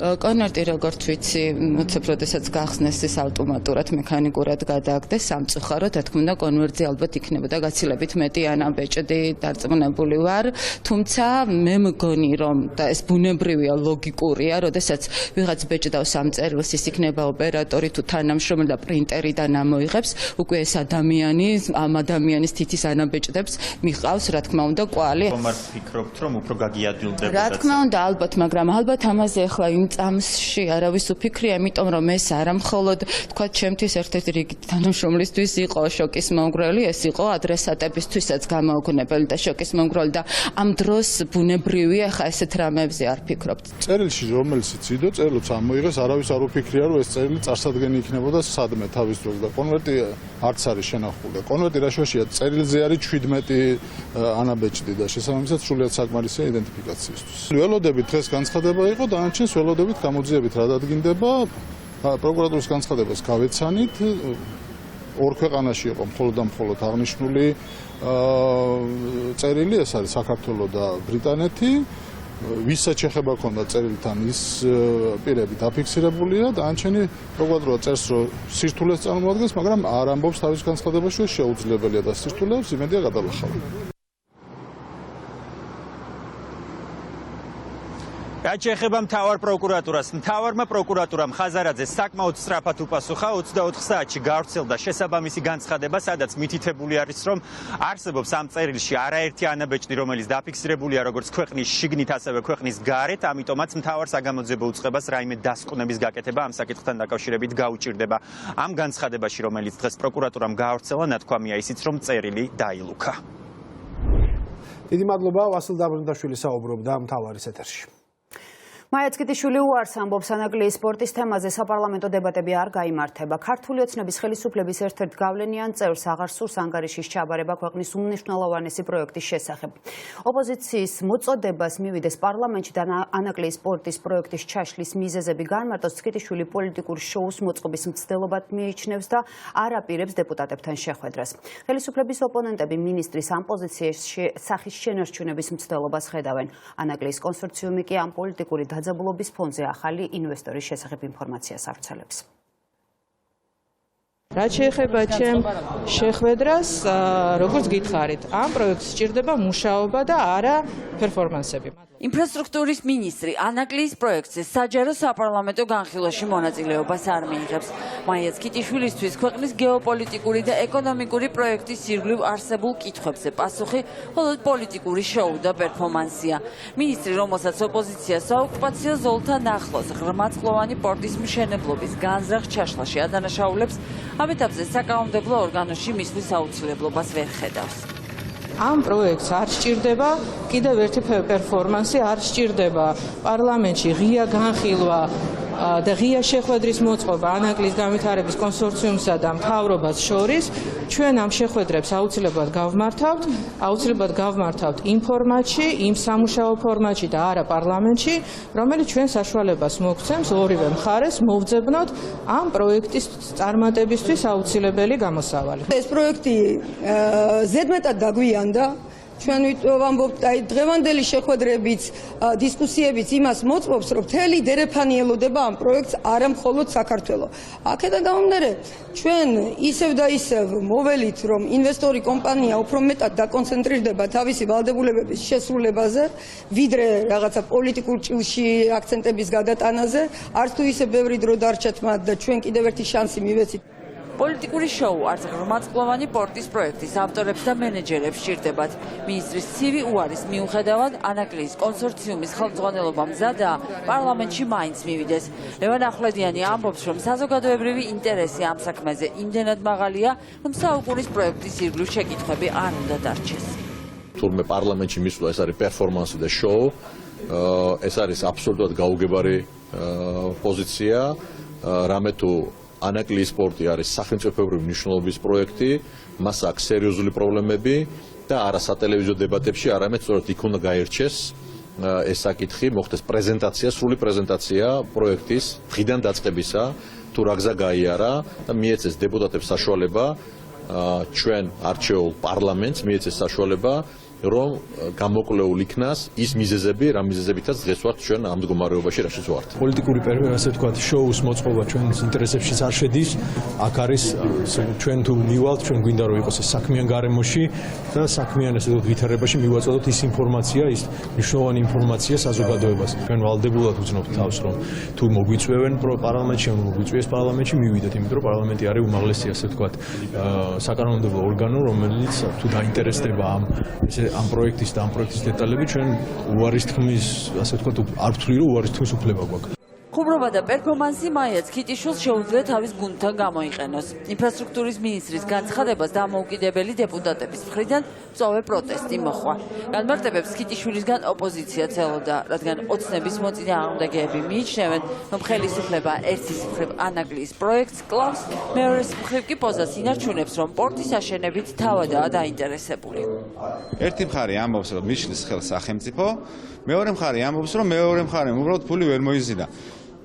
კონვერტი, როგორც ვიცი, უცებ როდესაც გახსნეს ის ავტომატურად, მექანიკურად გადააგდეს სამწუხაროდ, რა თქმა უნდა, კონვერტზე ალბათ იქნებოდა გაცილებით მეტი ანაბეჭდი დარწმუნებული ვარ, თუმცა მე მგონი, რომ და ეს ბუნებრივია, ლოგიკურია, როდესაც ვიღაც ბეჭდავს ამ წერილს, ის იქნება ოპერატორი თუ თანამშრომელი და პრინტერიდან ამოიღებს, უკვე ეს ადამიანი, ამ ადამიანის თითის ანაბეჭდებს მიყავს, რა თქმა უნდა, კვალი. ხომ არ ფიქრობთ, რომ უფრო გაგიადვილდებოდა? რა თქმა უნდა, ალბათ, მაგრამ ალბათ ამაზე ახლა იმ წამსში არავის უფიქრია, იმიტომ რომ ეს არა მხოლოდ თქვა ჩემთვის ერთ-ერთი რიგით თანამშრომლისთვის იყო შოკის მომგვრელი, ეს იყო ადრესატებისთვისაც გამაოგნებელი და შოკის მომგვრელი და ამ დროს ბუნებრივია ხა ესეთ რამებზე არ ფიქრობთ. წერილში რომელშიც იდო, წერილს ამოიღეს, არავის არ უფიქრია, რომ ეს წერილი წარსადგენი იქნებოდა სადმე თავის დროს და კონვერტი არც არის შენახული. კონვერტი რა შეშია, წერილზე არის 17 ანაბეჭდი და შესაბამისად სრულიად საკმარისია იდენტიფიკაციისთვის. ველოდებით დღეს განცხადება იყო, დანარჩენს ველოდებით გამოძიებით რა დადგინდება. პროკურატურის განცხადებას გავეცანით. ორ ქვეყანაში იყო მხოლოდ და მხოლოდ აღნიშნული წერილი, ეს არის საქართველო და ბრიტანეთი. ვისაც შეხება ქონდა წერილთან ის პირები დაფიქსირებულია და ანჩენი პროკურატურა წერს, რომ სირთულეს წარმოადგენს, მაგრამ არ ამბობს თავის განცხადებაში, რომ შეუძლებელია და სირთულეებს იმედია გადალახავენ. რაც შეეხება მთავარ პროკურატურას, მთავარმა პროკურატურამ ხაზარაძეს საკმაოდ სწრაფად უპასუხა 24 საათში გავრცელდა შესაბამისი განცხადება, სადაც მითითებული არის, რომ არსებობს ამ წერილში არაერთი ანაბეჭდი, რომელიც დაფიქსირებულია როგორც ქვეყნის შიგნით, ასევე ქვეყნის გარეთ, ამიტომაც მთავარ საგამოძიებო უწყებას რაიმე დასკვნების გაკეთება ამ საკითხთან დაკავშირებით გაუჭირდება. ამ განცხადებაში, რომელიც დღეს პროკურატურამ გავრცელა, ნათქვამია ისიც, რომ წერილი დაილუქა. დიდი მადლობა ვასილ დაბრუნდაშვილი საუბრობდა მთავარის ეთერში. მაიაცკიტიშვილი უარს ამბობს ანაკლიის სპორტის თემაზე საპარლამენტო დებატები არ გაიმართება. ქართული ოცნების ხელისუფლების ერთ-ერთ გავლენიან წევრს აღარ სურს ანგარიშის ჩაბარება ქვეყნის უმნიშვნელოვანესი პროექტის შესახებ. ოპოზიციის მოწოდებას მივიდეს პარლამენტში და ანაკლიის სპორტის პროექტის ჩაშლის მიზეზები განმარტოს, სკიტიშვილი პოლიტიკურ შოუს მოწყობის მცდელობად მიიჩნევს და არ აპირებს დეპუტატებთან შეხვედრას. ხელისუფლების ოპონენტები მინისტრის ამ პოზიციაში სახის შენარჩუნების მცდელობას ხედავენ. ანაკლიის კონსორციუმი კი ამ პოლიტიკური დაძაბულობის ფონზე ახალი ინვესტორის შესახებ ინფორმაციას ავრცელებს. რაც შეეხება ჩემ შეხვედრას, როგორც გითხარით, ამ პროექტს სჭირდება მუშაობა და არა პერფორმანსები. ინფრასტრუქტურის მინისტრი ანაკლიის პროექტზე საჯარო საპარლამენტო განხილვაში მონაწილეობას არ მიიღებს. მაიაცკიტიშვილისთვის ქვეყნის გეოპოლიტიკური და ეკონომიკური პროექტის ირგვლივ არსებულ კითხვებზე პასუხი მხოლოდ პოლიტიკური შოუ და პერფორმანსია. მინისტრი, რომელსაც ოპოზიცია საოკუპაციო ზოლთან ახლოს ღრმაწყლოვანი პორტის მშენებლობის განზრახ ჩაშლაში ადანაშაულებს, ამ ეტაპზე საკანონმდებლო ორგანოში მისვლის აუცილებლობას ვერ ხედავს. ამ პროექტს არ სჭირდება კიდევ ერთი პერფორმანსი, არ სჭირდება პარლამენტში ღია განხილვა და ღია შეხვედრის მოწყობა ანაკლიის განვითარების კონსორციუმსა და მთავრობას შორის. ჩვენ ამ შეხვედრებს აუცილებლად გავმართავთ იმ ფორმატში, იმ სამუშაო ფორმატში და არა პარლამენტში, რომელიც ჩვენ საშუალებას მოგცემს ორივე მხარეს მოვძებნოთ ამ პროექტის წარმატებისთვის აუცილებელი გამოსავალი. ეს პროექტი ზედმეტად დაგვიანდა. ჩვენ ვამბობთ, აი დღევანდელი შეხვედრებიც, დისკუსიებიც იმას მოწმობს, რომ მთელი დერეფანი ელოდება ამ პროექტს არა მხოლოდ საქართველოს. აქედან გამომდინარე, ჩვენ ისევ და ისევ მოველით, რომ ინვესტორი კომპანია უფრო მეტად დაკონცენტრირდება თავისი ვალდებულებების შესრულებაზე, ვიდრე რაღაცა პოლიტიკურ ჭილში აქცენტების გადატანაზე, არც თუ ისე ბევრი დრო დარჩათ მათ და ჩვენ კიდევ ერთი შანსი მივეცით. პოლიტიკური შოუ არც ღრმაწყლოვანი პორტის პროექტის ავტორებს და მენეჯერებს სჭირდებათ. მინისტრის ცივი უარის მიუხედავად ანაკლიის კონსორციუმის ხელმძღვანელობა მზადაა პარლამენტში მაინც მივიდეს. ლევან ახვლედიანი ამბობს, რომ საზოგადოებრივი ინტერესი ამ საქმეზე იმდენად მაღალია, რომ საუკუნის პროექტის ირგვლივ შეკითხვები არ უნდა დარჩეს. თურმე პარლამენტში მისვლა ეს არის პერფორმანსი და შოუ, ეს არის აბსოლუტურად გაუგებარი პოზიცია, რამე თუ ანაკლიის სპორტი არის სახელმწიფოებრივი მნიშვნელობის პროექტი, მას აქვს სერიოზული პრობლემები და არა სატელევიზიო დებატებში, არამედ სწორედ იქ უნდა გაერჩეს ეს საკითხი, მოხდეს პრეზენტაცია, სრული პრეზენტაცია პროექტის დღიდან დაწყებისა, თუ რა გზა გაიარა და მიეცეს დეპუტატებს საშუალება, ჩვენ არჩეულ პარლამენტს მიეცეს საშუალება, რომ გამოკვლეულ იქნას ის მიზეზები, რა მიზეზებითაც დღეს ვართ ჩვენ ამ მდგომარეობაში, რაშიც ვართ. პოლიტიკური ასე ვთქვათ, შოუს მოწყობა ჩვენს ინტერესებშიც არ შედის. აქ არის ჩვენ თუ მივალთ, ჩვენ გვინდა რომ იყოს ეს საქმიან გარემოში და საქმიან ესე ვთქვათ ვითარებაში მივაწოდოთ ის ინფორმაცია, ის მნიშვნელოვანი ინფორმაცია საზოგადოებას. ჩვენ ვალდებულად ვძნობთ თავს, რომ თუ მოგვიწვევენ პარლამენტში, ან მოგვიწვიეს პარლამენტში მივიდეთ, იმიტომ რომ პარლამენტი არის უმაღლესი ასე ვთქვათ საკანონმდებლო ორგანო, რომელიც თუ დაინტერესდება ამ პროექტის და ამ პროექტის დეტალები ჩვენ უარის თქმის, ასე ვთქვათ, არ ვთვლი რომ უარის თქმის უფლება გვაქვს. ხუმრობა და პერფორმანსი მაიაცკიტიშვილს შეუძლია თავის გუნდთან გამოიყენოს. ინფრასტრუქტურის მინისტრის განცხადებას დამოუკიდებელი დეპუტატების მხრიდან მწვავე პროტესტი მოჰყვა. განმარტებებს სკიტიშვილისგან ოპოზიცია ცელოდა, რადგან ოცნების მოწინააღმდეგეები მიიჩნევენ, რომ ხელისუფლება ერთის მხრივ ანაკლიის პროექტს კლავს, მეორეს მხრივ კი პოზას ინარჩუნებს, რომ პორტის აშენებით თავადაა დაინტერესებული. ერთი მხარე ამბობს, რომ მიშლის ხელს სახელმწიფო, მეორე მხარე ამბობს, რომ მეორე მხარემ უბრალოდ ფული ვერ მოიზიდა.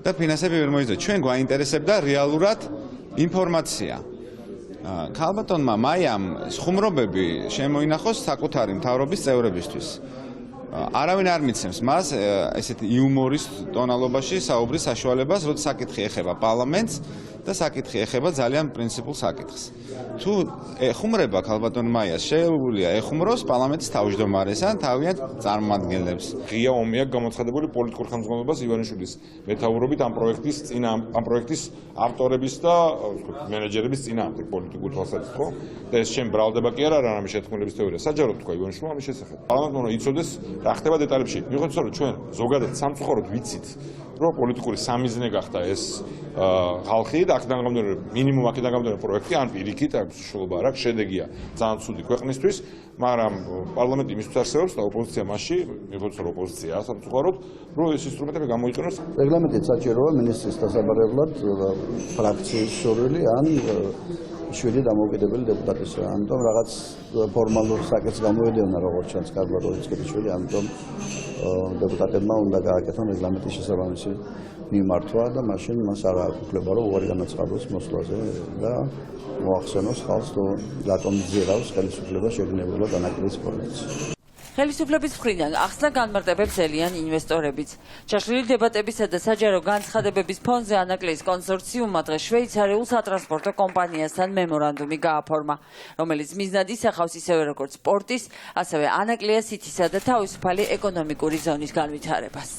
და ფინანსები ვერ მოიზიდა. ჩვენ გვაინტერესებდა რეალურად ინფორმაცია. ქალბატონმა მაიამ ხუმრობები შემოინახოს საკუთარი მთავრობის წევრებისთვის. არავინ არ მიცემს მას ესეთი იუმორის ტონალობაში საუბრის საშუალებას, როცა საკითხი ეხება პარლამენტს და საკითხი ეხება ძალიან პრინციპულ საკითხს. თუ ეხუმრება ქალბატონ მაიას, შეუძლია ეხუმროს პარლამენტის თავმჯდომარეს ან თავიანთ წარმომადგენლებს. ღია ომი აქვს გამოცხადებული პოლიტიკურ ხელმძღვანელობას ივანიშვილის მეთაურობით ამ პროექტის ავტორების და მენეჯერების წინააღმდეგ პოლიტიკურ თვალსაზრისით, ხო? და ეს ჩემ ბრალდება კი არა, რამე შეთქმულების თეორია. საჯაროდ თქვა ივანიშვილმა ამის შესახებ. პარლამენტმა იცოდეს რა ხდება დეტალებში. მიუხედავად, რომ ჩვენ ზოგადად სამწუხაროდ ვიცით რომ პოლიტიკური სამიზნე გახდა ეს ხალხი და აქედან გამომდინარე მინიმუმ აქედან გამომდინარე პროექტი ან პირიქით ამ საშუალება არ აქვს, შედეგია ძალიან ცუდი ქვეყნისთვის, მაგრამ პარლამენტი იმისთვის არსებობს და ოპოზიცია მასში, მეგონა რომ ოპოზიციაა სამწუხაროდ, რომ ეს ინსტრუმენტები გამოიყენოს. რეგლამენტით საჭიროა მინისტრის დასაბარებლად ფრაქციის სურვილი ან 7 დამოუკიდებელი დეპუტატისა. ამიტომ რაღაც ფორმალურ საკითხს გამოედევნა როგორც ჩანს კარგად ოიცკეთიშვილი, ამიტომ დეპუტატებმა უნდა გააკეთონ რეგლამენტის შესაბამისი მიმართვა და მაშინ მას არ აქვს უფლება რომ უარი განაცხადოს მოსვლაზე და მოახსენოს ხალხს თუ რატომ ძირავს ხელისუფლება შეგნებულად ანაკლიის პოლიტიკას. ხელისუფლების მხრიდან ახსნა განმარტებებს ელიან ინვესტორებიც. ჩაშლილი დებატებისა და საჯარო განცხადებების ფონზე ანაკლიის კონსორციუმმა დღეს შვეიცარიულ სატრანსპორტო კომპანიასთან მემორანდუმი გააფორმა, რომელიც მიზნად ისახავს ისევე როგორც პორტის, ასევე ანაკლია სითისა და თავისუფალი ეკონომიკური ზონის განვითარებას.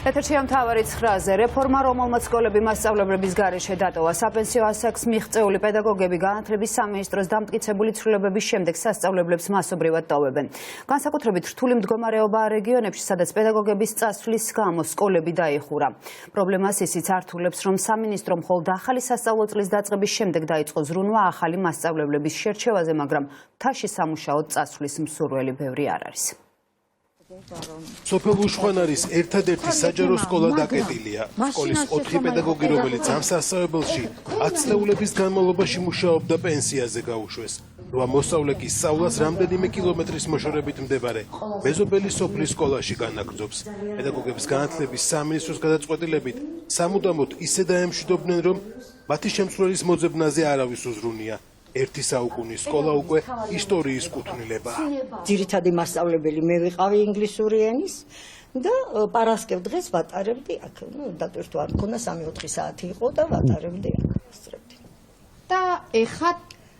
ეთერშია მთავარი 9-ზე რეფორმა, რომელმაც სკოლები მასწავლებლების გარეშე დატოვა. საპენსიო ასაკს მიღწეული პედაგოგები განათლების სამინისტროს დამტკიცებული ცვლილებების შემდეგ სასწავლებლებს მასობრივად ტოვებენ. განსაკუთრებით რთული მდგომარეობაა რეგიონებში, სადაც პედაგოგების წასვლის გამო სკოლები დაიხურა. პრობლემას ისიც ართულებს, რომ სამინისტრო მხოლოდ ახალი სასწავლო წლის დაწყების შემდეგ დაიწყო ზრუნვა ახალი მასწავლებლების შერჩევაზე, მაგრამ მთაში სამუშაოდ წასვლის მსურველი ბევრი არ არის. სოფელ უშხვანარის ერთადერთი საჯარო სკოლა დაკეტილია. სკოლის 4 პედაგოგი, რომელიც ამ სასწავლებელში 10 წლების განმავლობაში მუშაობდა, პენსიაზე გაუშვეს. 8 მოსწავლე კი სწავლას რამდენიმე კილომეტრის მოშორებით მდებარე მეზობელი სოფლის სკოლაში განაგრძობს. პედაგოგების განათლების სამინისტროს გადაწყვეტილებით სამუდამოდ ისე დაემშვიდობდნენ, რომ მათი შემცვლელის მოძებნაზე არავის უზრუნია. ერთი საუკუნის სკოლა უკვე ისტორიის კუთვნილებაა. ძირითადი მასწავლებელი მე ვიყავი ინგლისური ენის და პარასკევ დღეს ვატარებდი აქ. დატვირთვა არ მქონდა 3-4 საათი იყო და ვატარებდი აქ. ვსწრებდი. და ეხლა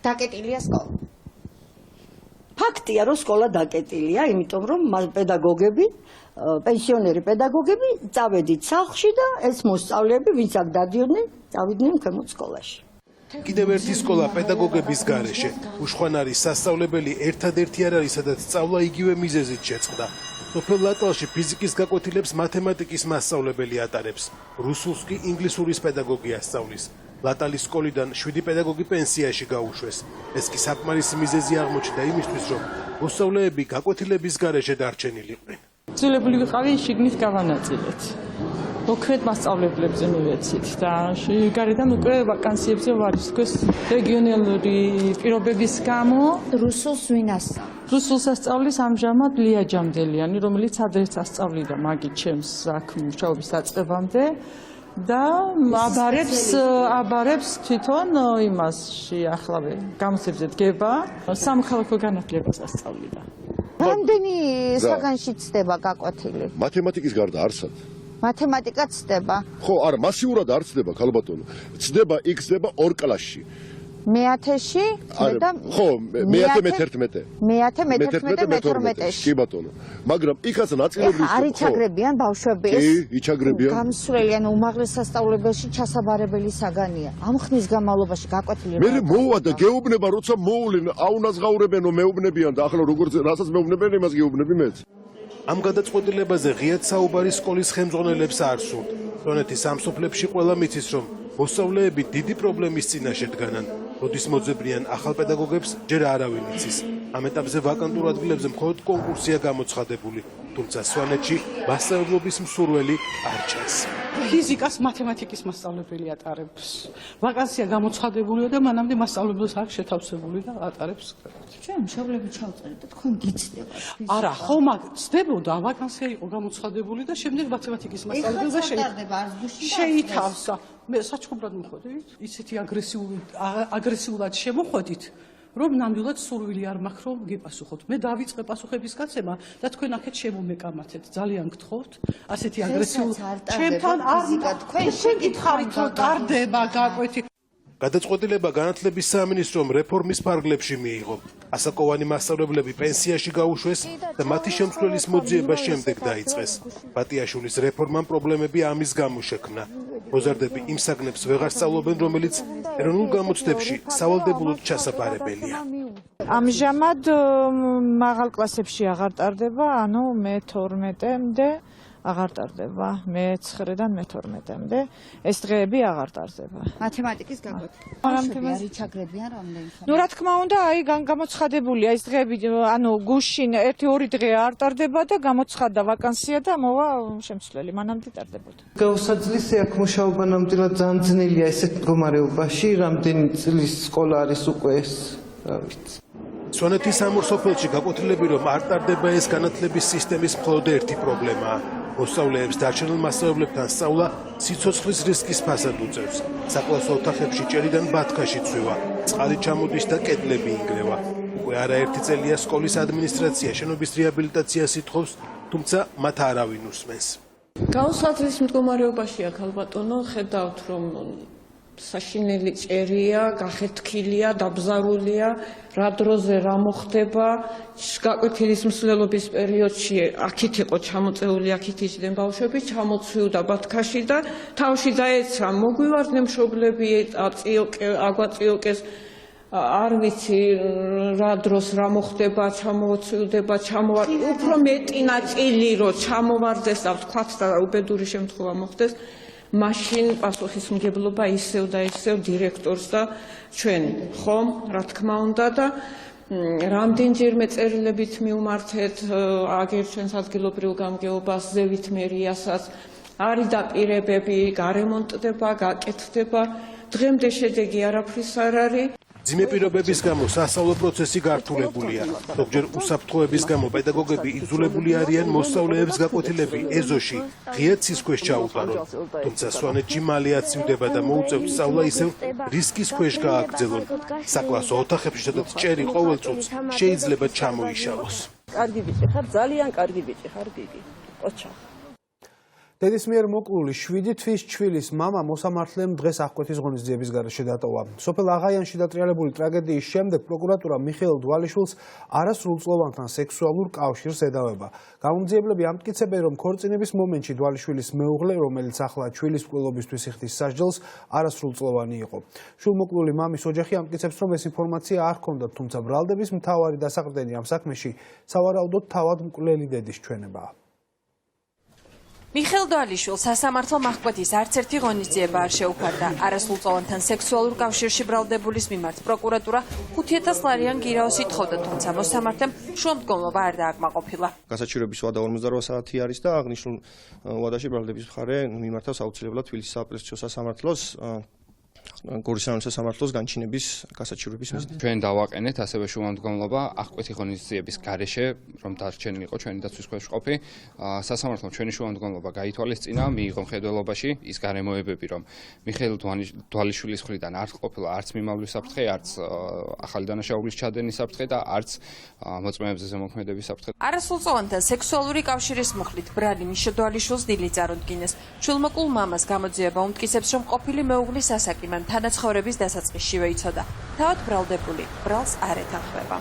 დაკეტილია სკოლა. ფაქტია, რომ სკოლა დაკეტილია, იმიტომ რომ პედაგოგები, პენსიონერი პედაგოგები წავედით სახლში და ეს მოსწავლეები, ვინც აქ დადიოდნენ, წავიდნენ ქვემოთ სკოლაში. კიდევ ერთი სკოლა პედაგოგების გარეშე. უშხვანარის სასწავლებელი ერთადერთი არ არის, სადაც სწავლა იგივე მიზეზით შეწყდა. სოფელ ლატალში ფიზიკის გაკვეთილებს მათემატიკის მასწავლებელი ატარებს. რუსულს კი ინგლისურის პედაგოგი ასწავლის. ლატალის სკოლიდან 7 პედაგოგი პენსიაში გაუშვეს. ეს კი საკმარისი მიზეზი აღმოჩნდა იმისთვის, რომ მოსწავლეები გაკვეთილების გარეშე დარჩენილიყვნენ. ცდილებული ვიყავი შიგნით გავანაწილეთ. მოქმედ მასწავლებლებზე მივეცით და გარედან უკვე ვაკანსიებზე ვარ ისქოს რეგიონალური პირობების გამო რუსულს ვინ ასწავლის? რუსულს ასწავლის ამჟამად ლია ჯამდელიანი, რომელიც ადრეც ასწავლიდა მაგით ჩემს აქ მუშაობის დაწყებამდე და აბარებს თვითონ იმასში ახლავე გამოსებზე დგება სამოქალაქო განათლებას ასწავლიდა. რამდენი საგანში ცდება გაკვეთილი? მათემატიკის გარდა არსად მათემატიკა ცდება. ხო, არა, მასიურად არ ცდება, ქალბატონო. ცდება იქ ცდება 2 კლასში. მე-10-ში და ხო, მე-10 მე-11. მე-10 მე-11 მე-12-ში. კი ბატონო. მაგრამ იქაც ნაწილობრივ არ იჩაგრებიან ბავშვები ეს? კი, იჩაგრებიან. გამსვლელი ან უმაღლეს სასწავლებელში ჩასაბარებელი საგანია. ამ ხნის განმავლობაში გაკვეთილი მე მოვა და გეუბნება, როცა მოულენ, აუნაზღაურებენო მეუბნებიან და ახლა როგორც რასაც მეუბნებიან, იმას გეუბნები მეც. ამ გადაწყვეტილებაზე ღიად საუბარი სკოლის ხელმძღვანელებს არ სურთ. რონეთის ამ სოფლებში ყველა მიცის, რომ მოსწავლეები დიდი პრობლემის წინაშე დგანან. როდის მოძებნიან ახალ პედაგოგებს, ჯერ არავინ იცის. ამ ეტაპზე ვაკანტურ ადგილებზე მხოლოდ კონკურსია გამოცხადებული. თუმცა სვანეთში მასწავლებლობის მსურველი არ ჩანს. ფიზიკას მათემატიკის მასწავლებელი ატარებს. ვაკანსია გამოცხადებულია და მანამდე მასწავლებელს აქვს შეთავსებული და ატარებს. ჩვენ მშობლები ჩავწერეთ და თქვენ გიცდება. არა, ხო, ცდებოდა, ვაკანსია იყო გამოცხადებული და შემდეგ მათემატიკის მასწავლებელს შეითავსა. მე საჩუქრად მოხვედით, ისეთი აგრესიულად შემოხვედით, რომ ნამდვილად სურვილი არ მაქვს, რომ გიპასუხოთ. მე დავიწყე პასუხების გაცემა და თქვენ აქეთ შემომეკამათეთ. ძალიან გთხოვთ, ასეთი აგრესიული ჩემთან არ თქვენ შეგითხარით, რომ ტარდება გაკვეთი. გადაწყვეტილება განათლების სამინისტრომ რეფორმის ფარგლებში მიიღო. ასაკოვანი მასწავლებლები პენსიაში გაუშვეს და მათი შემცვლელის მოძიება შემდეგ დაიწყეს. ბატიაშვილის რეფორმამ პრობლემები ამის გამო შექმნა. მოზარდები იმ საგნებს ვეღარ სწავლობენ, რომელიც ეროვნულ გამოცდებში სავალდებულოდ ჩასაბარებელია. ამჟამად მაღალ კლასებში აღარ ტარდება, ანუ მე-12-მდე აღარ ტარდება მე-9-დან მე-12-მდე. ეს დღეები აღარ ტარდება. მათემატიკის გაკვეთილი. არის ჩაგრებიან რამდენი? ნუ რა თქმა უნდა, აი გამოცხადებულია ეს დღეები, ანუ გუშინ 1-2 დღე არ ტარდება და გამოცხადდა ვაკანსია და მოვა შემცვლელი, მანამდე ტარდებოდა. გაუსაძლისი აქ მუშაობა ნამდვილად ძალიან ძნელია ესეთ მდგომარეობაში, რამდენი წლის სკოლა არის უკვე ეს, რა ვიცი. სვანეთის ამურ სოფელში გაკვეთილები რომ არ ტარდება ეს განათლების სისტემის მხოლოდ ერთი პრობლემაა. მოსწავლეებს დარჩენილ მასწავლებლებთან სწავლა სიცოცხლის რისკის ფასად უწევს. საკლასო ოთახებში ჭერიდან ბათქაში ცვივა, წყალი ჩამოდის და კედლები ინგრევა. უკვე არაერთი წელია სკოლის ადმინისტრაცია შენობის რეაბილიტაციას ითხოვს, თუმცა მათ არავინ უსმენს. გაუსაძლის მდგომარეობაშია ქალბატონო, ხედავთ რომ საშინელი წერია, გახეთქილია, დაბზარულია, რა დროზე რა მოხდება, გაკვეთილის მსვლელობის პერიოდში აქეთ იყო ჩამოწეული, აქეთ იჯდნენ ბავშვები, ჩამოცვიუდა ბათქაში და თავში დაეცა, მოგვივარდნენ მშობლები, აგვაწიოკეს, არ ვიცი რა დროს რა მოხდება, ჩამოვცვიუდება, უფრო მეტი ნაწილი რო ჩამოვარდეს და ვთქვათ და უბედური შემთხვევა მოხდეს. მაშინ პასუხისმგებლობა ისევ და ისევ დირექტორს და ჩვენ ხომ რა თქმა უნდა და რამდენჯერმე წერილებით მივმართეთ აგერ ჩვენს ადგილობრივ გამგეობას ზევით მერიასაც არის დაპირებები გარემონტდება გაკეთდება დღემდე შედეგი არაფრის არ არის ძიმე პირობების გამო სასწავლო პროცესი გართულებულია. ზოგჯერ უსაფრთხოების გამო პედაგოგები იძულებული არიან მოსწავლეებს გაკვეთილები ეზოში ღია ცის ქვეშ ჩაუტარონ. თუმცა სვანეთში მალე აცივდება და მოუწევთ სწავლა ისევ რისკის ქვეშ გააგრძელონ. საკლასო ოთახებში სადაც ჭერი ყოველ წუთს შეიძლება ჩამოიშალოს. კარგი ბიჭი ხარ, ძალიან კარგი ბიჭი ხარ, გიგი. ოჩა. დედის მიერ მოკლული 7 თვის ჩვილის მამა მოსამართლემ დღეს აღკვეთის ღონისძიების გარეშე დატოვა. სოფელ აღაიანში დატრიალებული ტრაგედიის შემდეგ პროკურატურა მიხეილ დვალიშვილს არასრულწლოვანთან სექსუალურ კავშირს ედავება. გამომძიებლები ამტკიცებენ, რომ ქორწინების მომენტში დვალიშვილის მეუღლე, რომელიც ახლა ჩვილის მკვლელობისთვის იხდის სასჯელს, არასრულწლოვანი იყო. შვილმოკლული მამის ოჯახი ამტკიცებს, რომ ეს ინფორმაცია არ ჰქონდათ, თუმცა ბრალდების მთავარი დასაყრდენი ამ საქმეში სავარაუდოდ თავად მკვლელი დედის ჩვენებაა. მიხეილ დვალიშვილს სასამართლო აღკვეთის არც ერთი ღონისძიება არ შეუფარდა. არასრულწლოვანთან სექსუალურ კავშირში ბრალდებულის მიმართ პროკურატურა 5,000 ლარიან გირაოს ითხოვდა, თუმცა მოსამართლემ შუამდგომლობა არ დააკმაყოფილა. გასაჩივრების ვადა 48 საათი არის და აღნიშნულ ვადაში ბრალდების მხარე მიმართავს აუცილებლად თბილისის სააპელაციო სასამართლოს გორის რაიონის სასამართლოს განჩინების გასაჩივრების მიზნით. ჩვენ დავაყენეთ ასევე შუამდგომლობა აღკვეთი ღონისძიების გარეშე, რომ დარჩენილი იყო ჩვენი დაცვის ქვეშ ყოფი. სასამართლომ ჩვენი შუამდგომლობა გაითვალისწინა, მიიღო მხედველობაში ის გარემოებები, რომ მიხეილ დვალიშვილის მხრიდან არ ყოფილა არც მიმავლის საფრთხე, არც ახალი დანაშაულის ჩადენის საფრთხე და არც მოწმეებზე ზემოქმედების საფრთხე. არასრულწლოვანთან სექსუალური კავშირის მუხლით ბრალი მიშა დვალიშვილს დილით წარუდგინეს. შვილმოკლულ მამას გამოძიება უმტკიცებს, რომ ყოფილი მეუღლის ასაკი მან თანაცხოვრების დასაწყისშივე იცოდა. თავად ბრალდებული ბრალს არ ეთანხმება.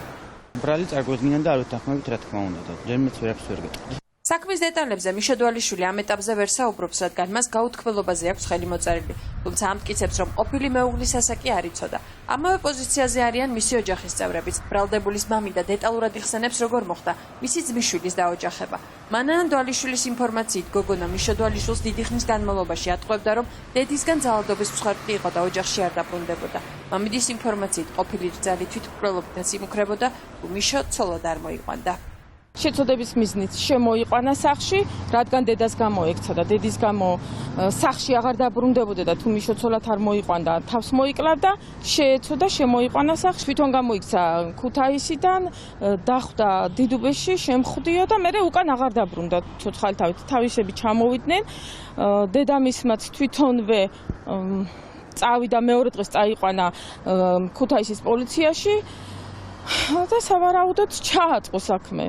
ბრალი წარგვედგინან და არ ეთანხმებით, რა თქმა უნდა, და ჯერმეც ვერაფერს ვერ გეტყვი. საქმის დეტალებზე მიშა დვალიშვილი ამ ეტაპზე ვერ საუბრობს, რადგან მას გაუთქმელობაზე აქვს ხელი მოწერილი. თუმცა ამტკიცებს, რომ ყოფილი მეუღლის ასაკი არ იცოდა. ამავე პოზიციაზე არიან მისი ოჯახის წევრებიც. ბრალდებულის მამიდა დეტალურად იხსენებს, როგორ მოხდა მისი ძმისშვილის დაოჯახება. მანან დვალიშვილის ინფორმაციით გოგონა მიშა დვალიშვილს დიდი ხნის განმავლობაში ატყუებდა, რომ დედისგან ძალადობის მსხვერპლი იყო და ოჯახში არ დაბრუნდებოდა. მამიდის ინფორმაციით ყოფილი რძალი თვითმკვლელობითაც იმუქრებოდა, თუ მიშა ცოლად არ მოიყვანდა. შეწოდების მიზნით შემოიყვანა სახლში, რადგან დედას გამოექცა და დედის გამო სახლში აღარ დაბრუნდებოდა და თუ მიშოცოლად არ მოიყვანდა, თავს მოიკლავდა, შეეცოდა შემოიყვანა სახლში, თვითონ გამოიქცა ქუთაისიდან, დახვდა დიდუბეში, შემხვდიო და მერე უკან აღარ დაბრუნდა ცოცხალი თავით. თავისები ჩამოვიდნენ, დედამისმაც თვითონვე წავიდა მეორე დღეს წაიყვანა ქუთაისის პოლიციაში და სავარაუდოდ ჩააწყო საქმე.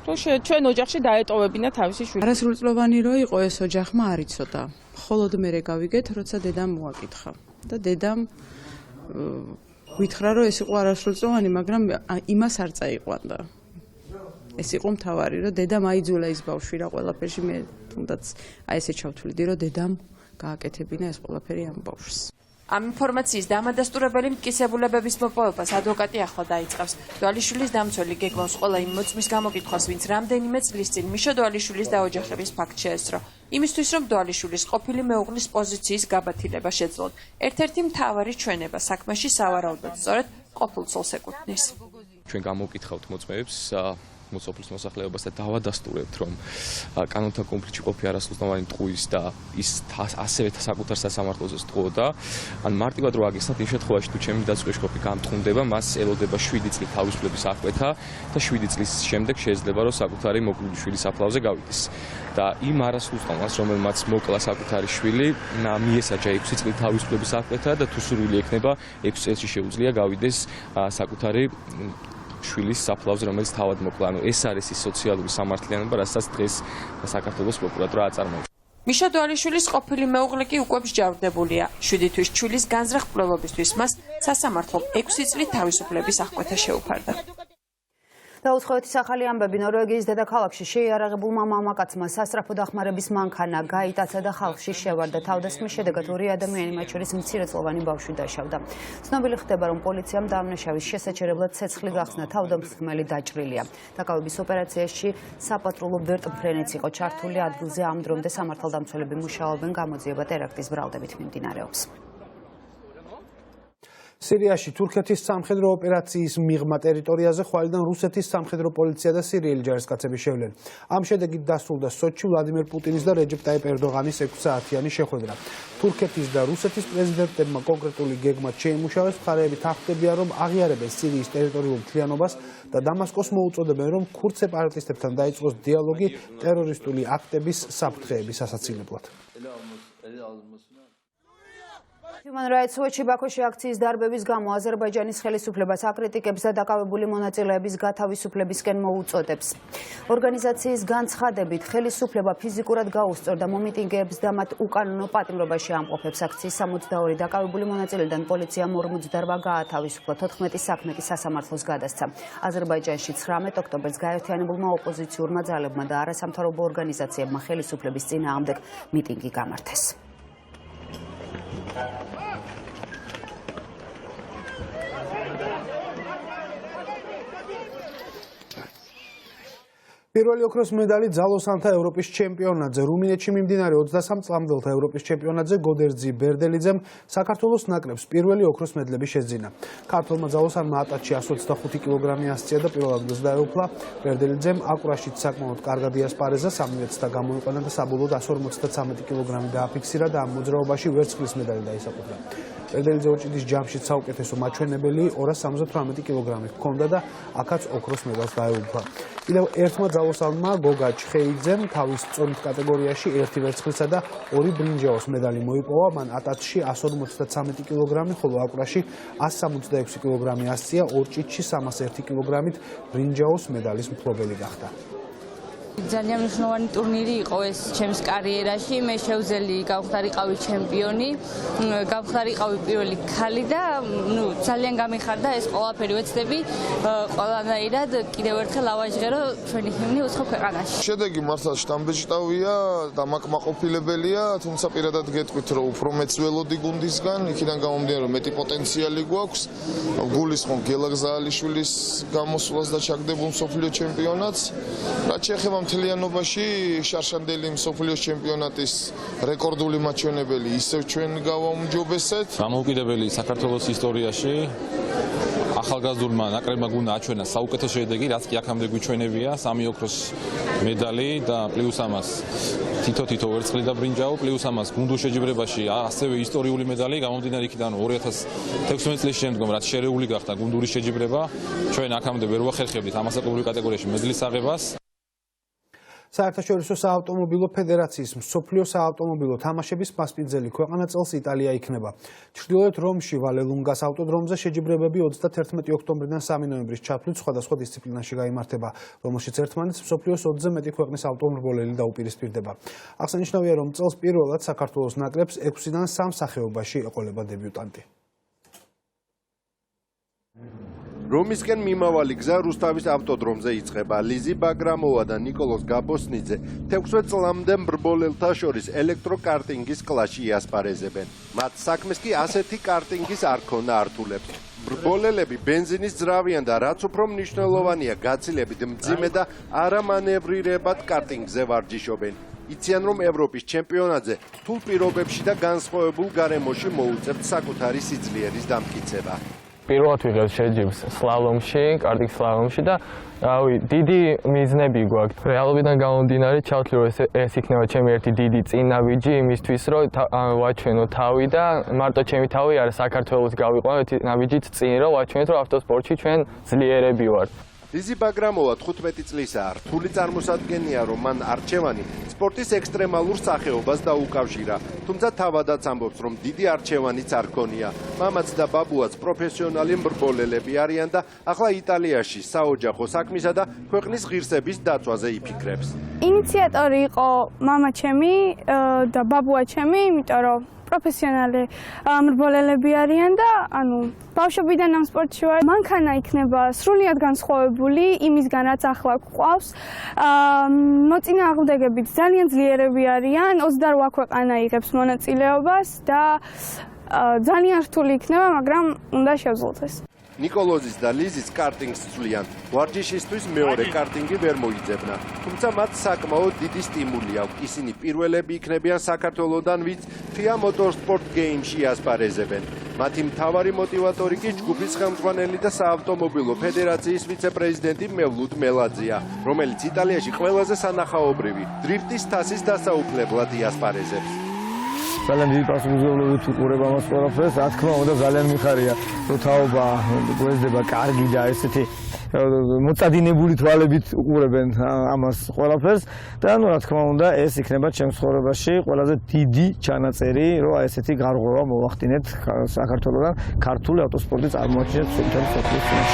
ჩვენ ოჯახში დაეტოვებინა თავისი შვილი. არასრულწლოვანი რო იყო ეს ოჯახმა არ იცოდა. მხოლოდ მერე გავიგეთ, როცა დედამ მოაკითხა. და დედამ გითხრა, რომ ეს იყო არასრულწლოვანი, მაგრამ იმას არ წაიყვანდა. ეს იყო მთავარი, რომ დედამ აიძულა ის ბავშვი რა ყველაფერში მე თუნდაც აი ესე ჩავთვლიდი, რომ დედამ გააკეთებინა ეს ყველაფერი ამ ბავშვს. Ამ ინფორმაციის დამადასტურებელი მტკიცებულებების მოპოვებას ადვოკატი ახლა დაიწყებს. დვალიშვილის დამცველი გეგმავს ყველა იმ მოწმის გამოკითხვას, ვინც რამდენიმე წლის წინ მიშა დვალიშვილის დაოჯახების ფაქტ შეესწრო. იმისთვის, რომ დვალიშვილის ყოფილი მეუღლის პოზიციის გაბათილება შეძლონ. ერთ-ერთი მთავარი ჩვენება საქმეში სავარაუდოდ სწორედ ყოფილ ცოლს ეკუთვნის. ჩვენ გამოვკითხავთ მოწმეებს მოსოფლის მოსახლეობას და დავადასტურებთ, რომ კანონთან კონფლიქტში ყოფი არასრულწლოვანი ტყუის და ის ასევე საკუთარ სასამართლოზე ტყუოდა. ან მარტივად რო აგიხსნათ იმ შემთხვევაში, თუ ჩემი დაცვის ყოფი გამტყუნდება, მას ელოდება 7 წელი თავისუფლების აღკვეთა და 7 წლის შემდეგ შეიძლება რომ საკუთარი მოკლული შვილის საფლავზე გავიდეს. და იმ არასრულწლოვანს, რომელმაც მოკლა საკუთარი შვილი, მიესაჯა 6 წელი თავისუფლების აღკვეთა და თუ სურვილი ექნება 6 წელში შეუძლია გავიდეს საკუთარი შვილის საფლავზე, რომელიც თავად მოკლა. ანუ ეს არის ის სოციალური სამართლიანობა, რასაც დღეს საქართველოს პროკურატურა აწარმოებს. მიშა დვალიშვილის ყოფილი მეუღლე კი უკვე მსჯავრდებულია. 7 თვის შვილის განზრახ კვლევებისთვის მას სასამართლომ 6 წლით თავისუფლების აღკვეთა შეუფარდა. დაუცხოვეთის ახალი ამბები ნორვეგიის დედაქალაქში შეიარაღებულმა მამაკაცმა სასწრაფო დახმარების მანქანა გაიტაცა და ხალხში შევარდა. თავდასხმის შედეგად 2 ადამიანი, მათ შორის მცირეწლოვანი ბავშვი დაშავდა. ცნობილი ხდება, რომ პოლიციამ დაამნაშავის შესაჩერებლად ცეცხლი გახსნა, თავდამსხმელი დაჭრილია. დაკავების ოპერაციაში საპატრულო ვერტმფრენიც იყო ჩართული. ადგილზე ამ დრომდე სამართალდამცველები მუშაობენ, გამოძიება ტერაქტის ბრალდებით მიმდინარეობს. სირიაში თურქეთის სამხედრო ოპერაციის მიღმა ტერიტორიაზე ხვალიდან რუსეთის სამხედრო პოლიცია და სირიელი ჯარისკაცები შევლენ. ამ შედეგით დასრულდა სოჩში ვლადიმერ პუტინის და რეჯეპ ტაიპ ერდოღანის 6 საათიანი შეხვედრა. თურქეთის და რუსეთის პრეზიდენტებმა კონკრეტული გეგმა შეიმუშავეს. მხარეები თანხმდებიან, რომ აღიარებენ სირიის ტერიტორიულ მთლიანობას და დამასკოს მოუწოდებენ, რომ ქურდ სეპარატისტებთან დაიწყოს დიალოგი ტერორისტული აქტების საფრთხეების ასაცილებლად. Human Rights Watch ბაქოში აქციის დარბების გამო აზერბაიჯანის ხელისუფლებას აკრიტიკებს და დაკავებული მონაწილეების გათავისუფლებისკენ მოუწოდებს. ორგანიზაციის განცხადებით, ხელისუფლება ფიზიკურად გაუსწორდა მომიტინგეებს და მათ უკანონო პატიმრობაში ამყოფებს. აქციის 62 დაკავებული მონაწილეიდან პოლიციამ 48 გაათავისუფლა, 14 საქმე კი სასამართლოს გადასცა. აზერბაიჯანში 19 ოქტომბერს გაერთიანებულმა ოპოზიციურმა ძალებმა და არასამთავრობო ორგანიზაციებმა ხელისუფლების წინააღმდეგ მიტინგი გამართეს. პირველი ოქროს მედალი ძალოსანთა ევროპის ჩემპიონატზე. რუმინეთში მიმდინარე 23 წლამდელთა ევროპის ჩემპიონატზე გოდერძი ბერდელიძემ საქართველოს ნაკრებს პირველი ოქროს მედლები შეძინა. ქართველმა ძალოსანმა ატათში 125 კილოგრამი ასწია და პირველ ადგილს დაეუფლა. ბერდელიძემ აკვრაშიც საკმაოდ კარგად იასპარეზა, 3 და გამოიყენა და საბოლოოდ 153 კილოგრამი დააფიქსირა და ამ მოძრაობაში ვერცხლის მედალი დაისაკუთრა. ბერდელიძე ოჭიდის ჯამშიც საუკეთესო მაჩვენებელი 278 კილოგრამი ჰქონდა და აქაც ოქროს მედალს დაეუფლა. კიდევ ერთმა ძალოსანმა გოგა ჩხეიძემ თავის წონით კატეგორიაში 1 ვერცხლისა და 2 ბრინჯაოს მედალი მოიპოვა. მან ატათში 153 კილოგრამი, ხოლო აკვრაში 166 კილოგრამი ასწია, ორჭიდში 301 კილოგრამით ბრინჯაოს მედალის მფლობელი გახდა. ძალიან მნიშვნელოვანი ტურნირი იყო ეს ჩემს კარიერაში. მე შევძელი გავხდარიყავი ჩემპიონი, გავხდარიყავი პირველი ქალი და ძალიან გამიხარდა ეს ყველაფერი ვეცდები ყველანაირად კიდევ ერთხელ ავაჟღერო ჩვენი ჰიმნი უცხო ქვეყანაში. შედეგი მართლა შტამბეჭდავია, დამაკმაყოფილებელია, თუმცა პირადად გეტყვით, რომ უფრო მეც ველოდი გუნდისგან, იქიდან გამომდინარე, რომ მეტი პოტენციალი გვაქვს. გულისხმობ გელაგზაალიშვილის გამოსვლას და ჩაგდებულ მსოფლიო ჩემპიონატს. რაც შეეხება მთლიანობაში შარშანდელი მსოფლიოს ჩემპიონატის რეკორდული მაჩვენებელი ისევ ჩვენ გავაუმჯობესეთ. დამოუკიდებელი საქართველოს ისტორიაში ახალგაზრდულმა ნაკრებმა გუნდა აჩვენა საუკეთესო შედეგი, რაც კი აქამდე გვიჩვენებია, 3 ოქროს მედალი და პლუს ამას თითო ვერცხლი და ბრინჯაო, პლუს ამას გუნდურ შეჯიბრებაში ასევე ისტორიული მედალი, გამომდინარე იქიდან 2016 წლის შემდგომ, რაც შერეული გახდა გუნდური შეჯიბრება, ჩვენ აქამდე ვერ ვახერხებდით ამასაკობრივ კატეგორიაში მედლის აღებას. საერთაშორისო საავტომობილო ფედერაციის მსოფლიო საავტომობილო თამაშების მასპინძელი ქვეყანა წელს იტალია იქნება. ჩრდილოეთ რომში ვალელუნგას ავტოდრომზე შეჯიბრებები 31 ოქტომბრიდან 3 ნოემბრის ჩათვლით სხვადასხვა დისციპლინაში გაიმართება, რომელშიც ერთმანეთს მსოფლიოს 20-ზე მეტი ქვეყნის ავტომობილელი დაუპირისპირდება. აღსანიშნავია, რომ წელს პირველად საქართველოს ნაკრებს 6-დან 3 სახეობაში ეყოლება დებიუტანტი. რომისკენ მიმავალი გზა რუსთავის ავტოდრომზე იწყება. ლიზი ბაგრამოვა და ნიკოლოზ გაბოსნიძე 16 წლამდე მრბოლელთა შორის ელექტროკარტინგის კლასში იასპარეზებენ. მათ საქმეს კი ასეთი კარტინგის არ ქონა ართულებს. მრბოლელები ბენზინის ძრავიან და რაც უფრო მნიშვნელოვანია გაცილებით მძიმე და არამანევრირებად კარტინგზე ვარჯიშობენ. იციან რომ ევროპის ჩემპიონატზე რთულ პირობებში და განსხვავებულ გარემოში მოუწევთ საკუთარი სიძლიერის დამტკიცება. პირველად ვიღებ შეჯიბს სლალომში, კარტინგ სლალომში და რავი, დიდი მიზნები გვაქვს. რეალობიდან გამომდინარე ჩავთვლი რომ ეს იქნება ჩემი ერთი დიდი წინავიჯი იმისთვის რომ ვაჩვენო თავი და მარტო ჩემი თავი არა საქართველოს გავიყვანო ერთი ნავიჯით წინ რომ ვაჩვენოთ რომ ავტოსპორტში ჩვენ ძლიერები ვართ. ლიზი ბაგრამოვა 15 წლისაა. რთული წარმოსადგენია რომ მან არჩევანი სპორტის ექსტრემალურ სახეობას დაუკავშირა. თუმცა თავადაც ამბობს რომ დიდი არჩევანიც არ ქონია. მამაც და ბაბუაც პროფესიონალი მრბოლელები არიან და ახლა იტალიაში საოჯახო საქმისა და ქვეყნის ღირსების დაცვაზე იფიქრებს. ინიციატორი იყო მამა ჩემი და ბაბუა ჩემი, იმიტომ რომ პროფესიონალი მრბოლელები არიან და ანუ ბავშვობიდან ამ სპორტში ვარ. მანქანა იქნება სრულიად განსხვავებული იმისგან რაც ახლა გვყავს. მოწინააღმდეგებით ძალიან ძლიერები არიან. 28 ქვეყანა იღებს მონაწილეობას და ძალიან რთული იქნება, მაგრამ უნდა შევძლოთ ეს. ნიკოლოზის და ლიზის კარტინგს ცვლიან. ვარჯიშისთვის მეორე კარტინგი ვერ მოიძებნა. თუმცა მათ საკმაოდ დიდი სტიმული აქვს. ისინი პირველები იქნებიან საქართველოსდან, ვინც FIA Motorsport Games-ში ასპარეზებენ. მათი მთავარი მოტივატორი კი ჯგუფის ხელმძღვანელი და საავტომობილო ფედერაციის ვიცე-პრეზიდენტი მევლუდ მელაძეა, რომელიც იტალიაში ყველაზე სანახაობრივი დრიფტის თასის დასაუფლებლად იასპარეზებს. ძალიან დიდი პასუხისმგებლობით უყურებ ამას ყველაფერს. რა თქმა უნდა, ძალიან მიხარია, რომ თაობა გვესდება კარგი და ესეთი მოწადინებული თვალებით უყურებენ ამას ყველაფერს და ანუ რა თქმა უნდა, ეს იქნება ჩემს ცხოვრებაში ყველაზე დიდი ჩანაწერი, რომ ესეთი გარღვევა მოვახდინეთ საქართველოსთან, ქართული ავტოსპორტი წარმოაჩინეთ სულთან საქართველოს.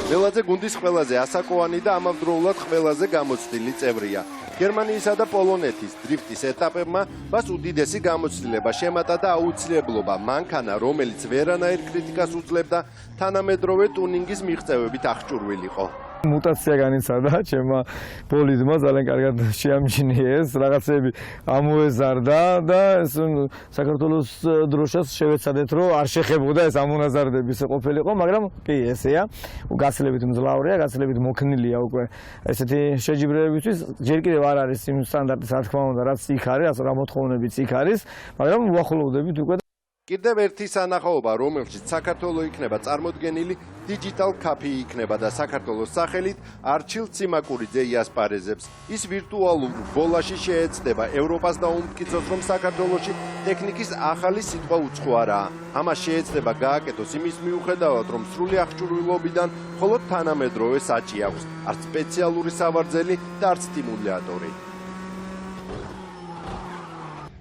მელაძე გუნდის ყველაზე ასაკოვანი და ამავდროულად ყველაზე გამოცდილი წევრია. გერმანიისა და პოლონეთის დრიფტის ეტაპებმა მას უდიდესი გამოცდილება შემატა და აუცილებლობა მანქანა, რომელიც ვერანაირ კრიტიკას უძლებდა, თანამედროვე ტუნინგის მიღწევებით აღჭურვილიყო. მუტაცია განიცადა ჩემმა ბოლიდმა, ძალიან კარგად შეამჩნიეს, რაღაცები ამოეზარდა და საქართველოს დროშას შევეცადეთ, რომ არ შეხებოდა ეს ამონაზარდები ისე ყოფილიყო, მაგრამ კი ესეა, გაცილებით მძლავრია, გაცილებით მოქნილია უკვე ესეთი შეჯიბრებებისთვის. ჯერ კიდევ არ არის იმ სტანდარტის, რა თქმა უნდა, რაც იქ არის, რა მოთხოვნებიც იქ არის, მაგრამ უახლოვდებით უკვე. კიდევ ერთი სანახაობა, რომელშიც საქართველო იქნება წარმოდგენილი, დიჯიტალ კაფე იქნება და საქართველოს სახელით არჩილ ციმაკურიძე იასპარეზებს. ის ვირტუალურ ბოლაში შეეცდება ევროპას და უმტკიცოს, რომ საქართველოში ტექნიკის ახალი სიტყვა უცხო არაა. ამას შეეცდება გააკეთოს იმის მიუხედავად, რომ სრული აღჭურვილობიდან მხოლოდ თანამედროვე საჭი აქვს, არც სპეციალური სავარძელი და არც სტიმულატორი.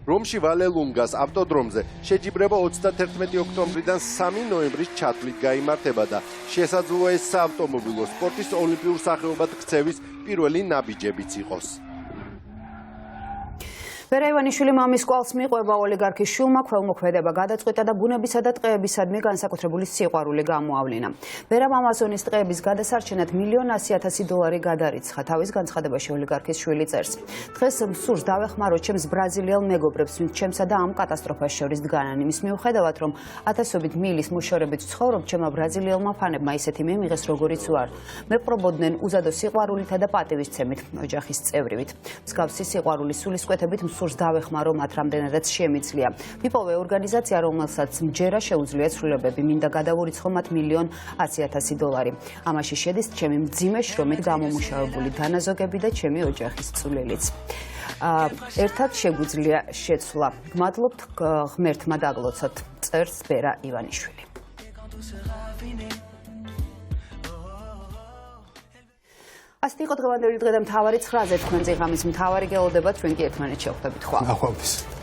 რომში ვალელუნგას ავტოდრომზე შეჯიბრება 31 ოქტომბრიდან 3 ნოემბრის ჩათვლით გაიმართება და შესაძლოა ეს საავტომობილო სპორტის ოლიმპიურ სახეობად ქცევის პირველი ნაბიჯებიც იყოს. ვერა ივანიშვილი მამის კვალს მიყვება ოლიგარქის შვილმა ქველმოქმედება გადაწყვიტა და ბუნებისა და ტყეებისადმი განსაკუთრებული სიყვარული გამოავლინა. ვერამ ამაზონის ტყეების გადასარჩენად $1,100,000 გადარიცხა. თავის განცხადებაში ოლიგარქის შვილი წერს. დღეს სურს დავეხმარო ჩემს ბრაზილიელ მეგობრებს, ვინც ჩემსა და ამ კატასტროფას შორის დგანან. იმის მიუხედავად, რომ ათასობით მილის მოშორებით ვცხოვრობ, ჩემმა ბრაზილიელმა ფანებმა ისეთი მე მიიღეს, როგორიც ვარ. მეპყრობოდნენ უზადო სიყვარულითა და პატივისცემით, ოჯახის წევრივით. მსგავსი სიყვარულის სულისკვეთებით სურს დავეხმარო მათ რამდენადაც შემიძლია. ვიპოვე ორგანიზაცია, რომელსაც მჯერა შეუძლია ცვლილებები, მინდა გადავურიცხო მათ $1,100,000. ამაში შედის ჩემი მძიმე შრომით გამომუშავებული დანაზოგები და ჩემი ოჯახის წვლილიც. ერთად შეგვიძლია შეცვლა. გმადლობთ ღმერთმა დაგლოცოთ, წერს ვერა ივანიშვილი. ასეთი იყო დღევანდელი დღე და მთავარი 9-ზე თქვენ წიღამის მთავარი გელოდება, ჩვენ კი ერთმანეთს შევხვდებით. ხვალ.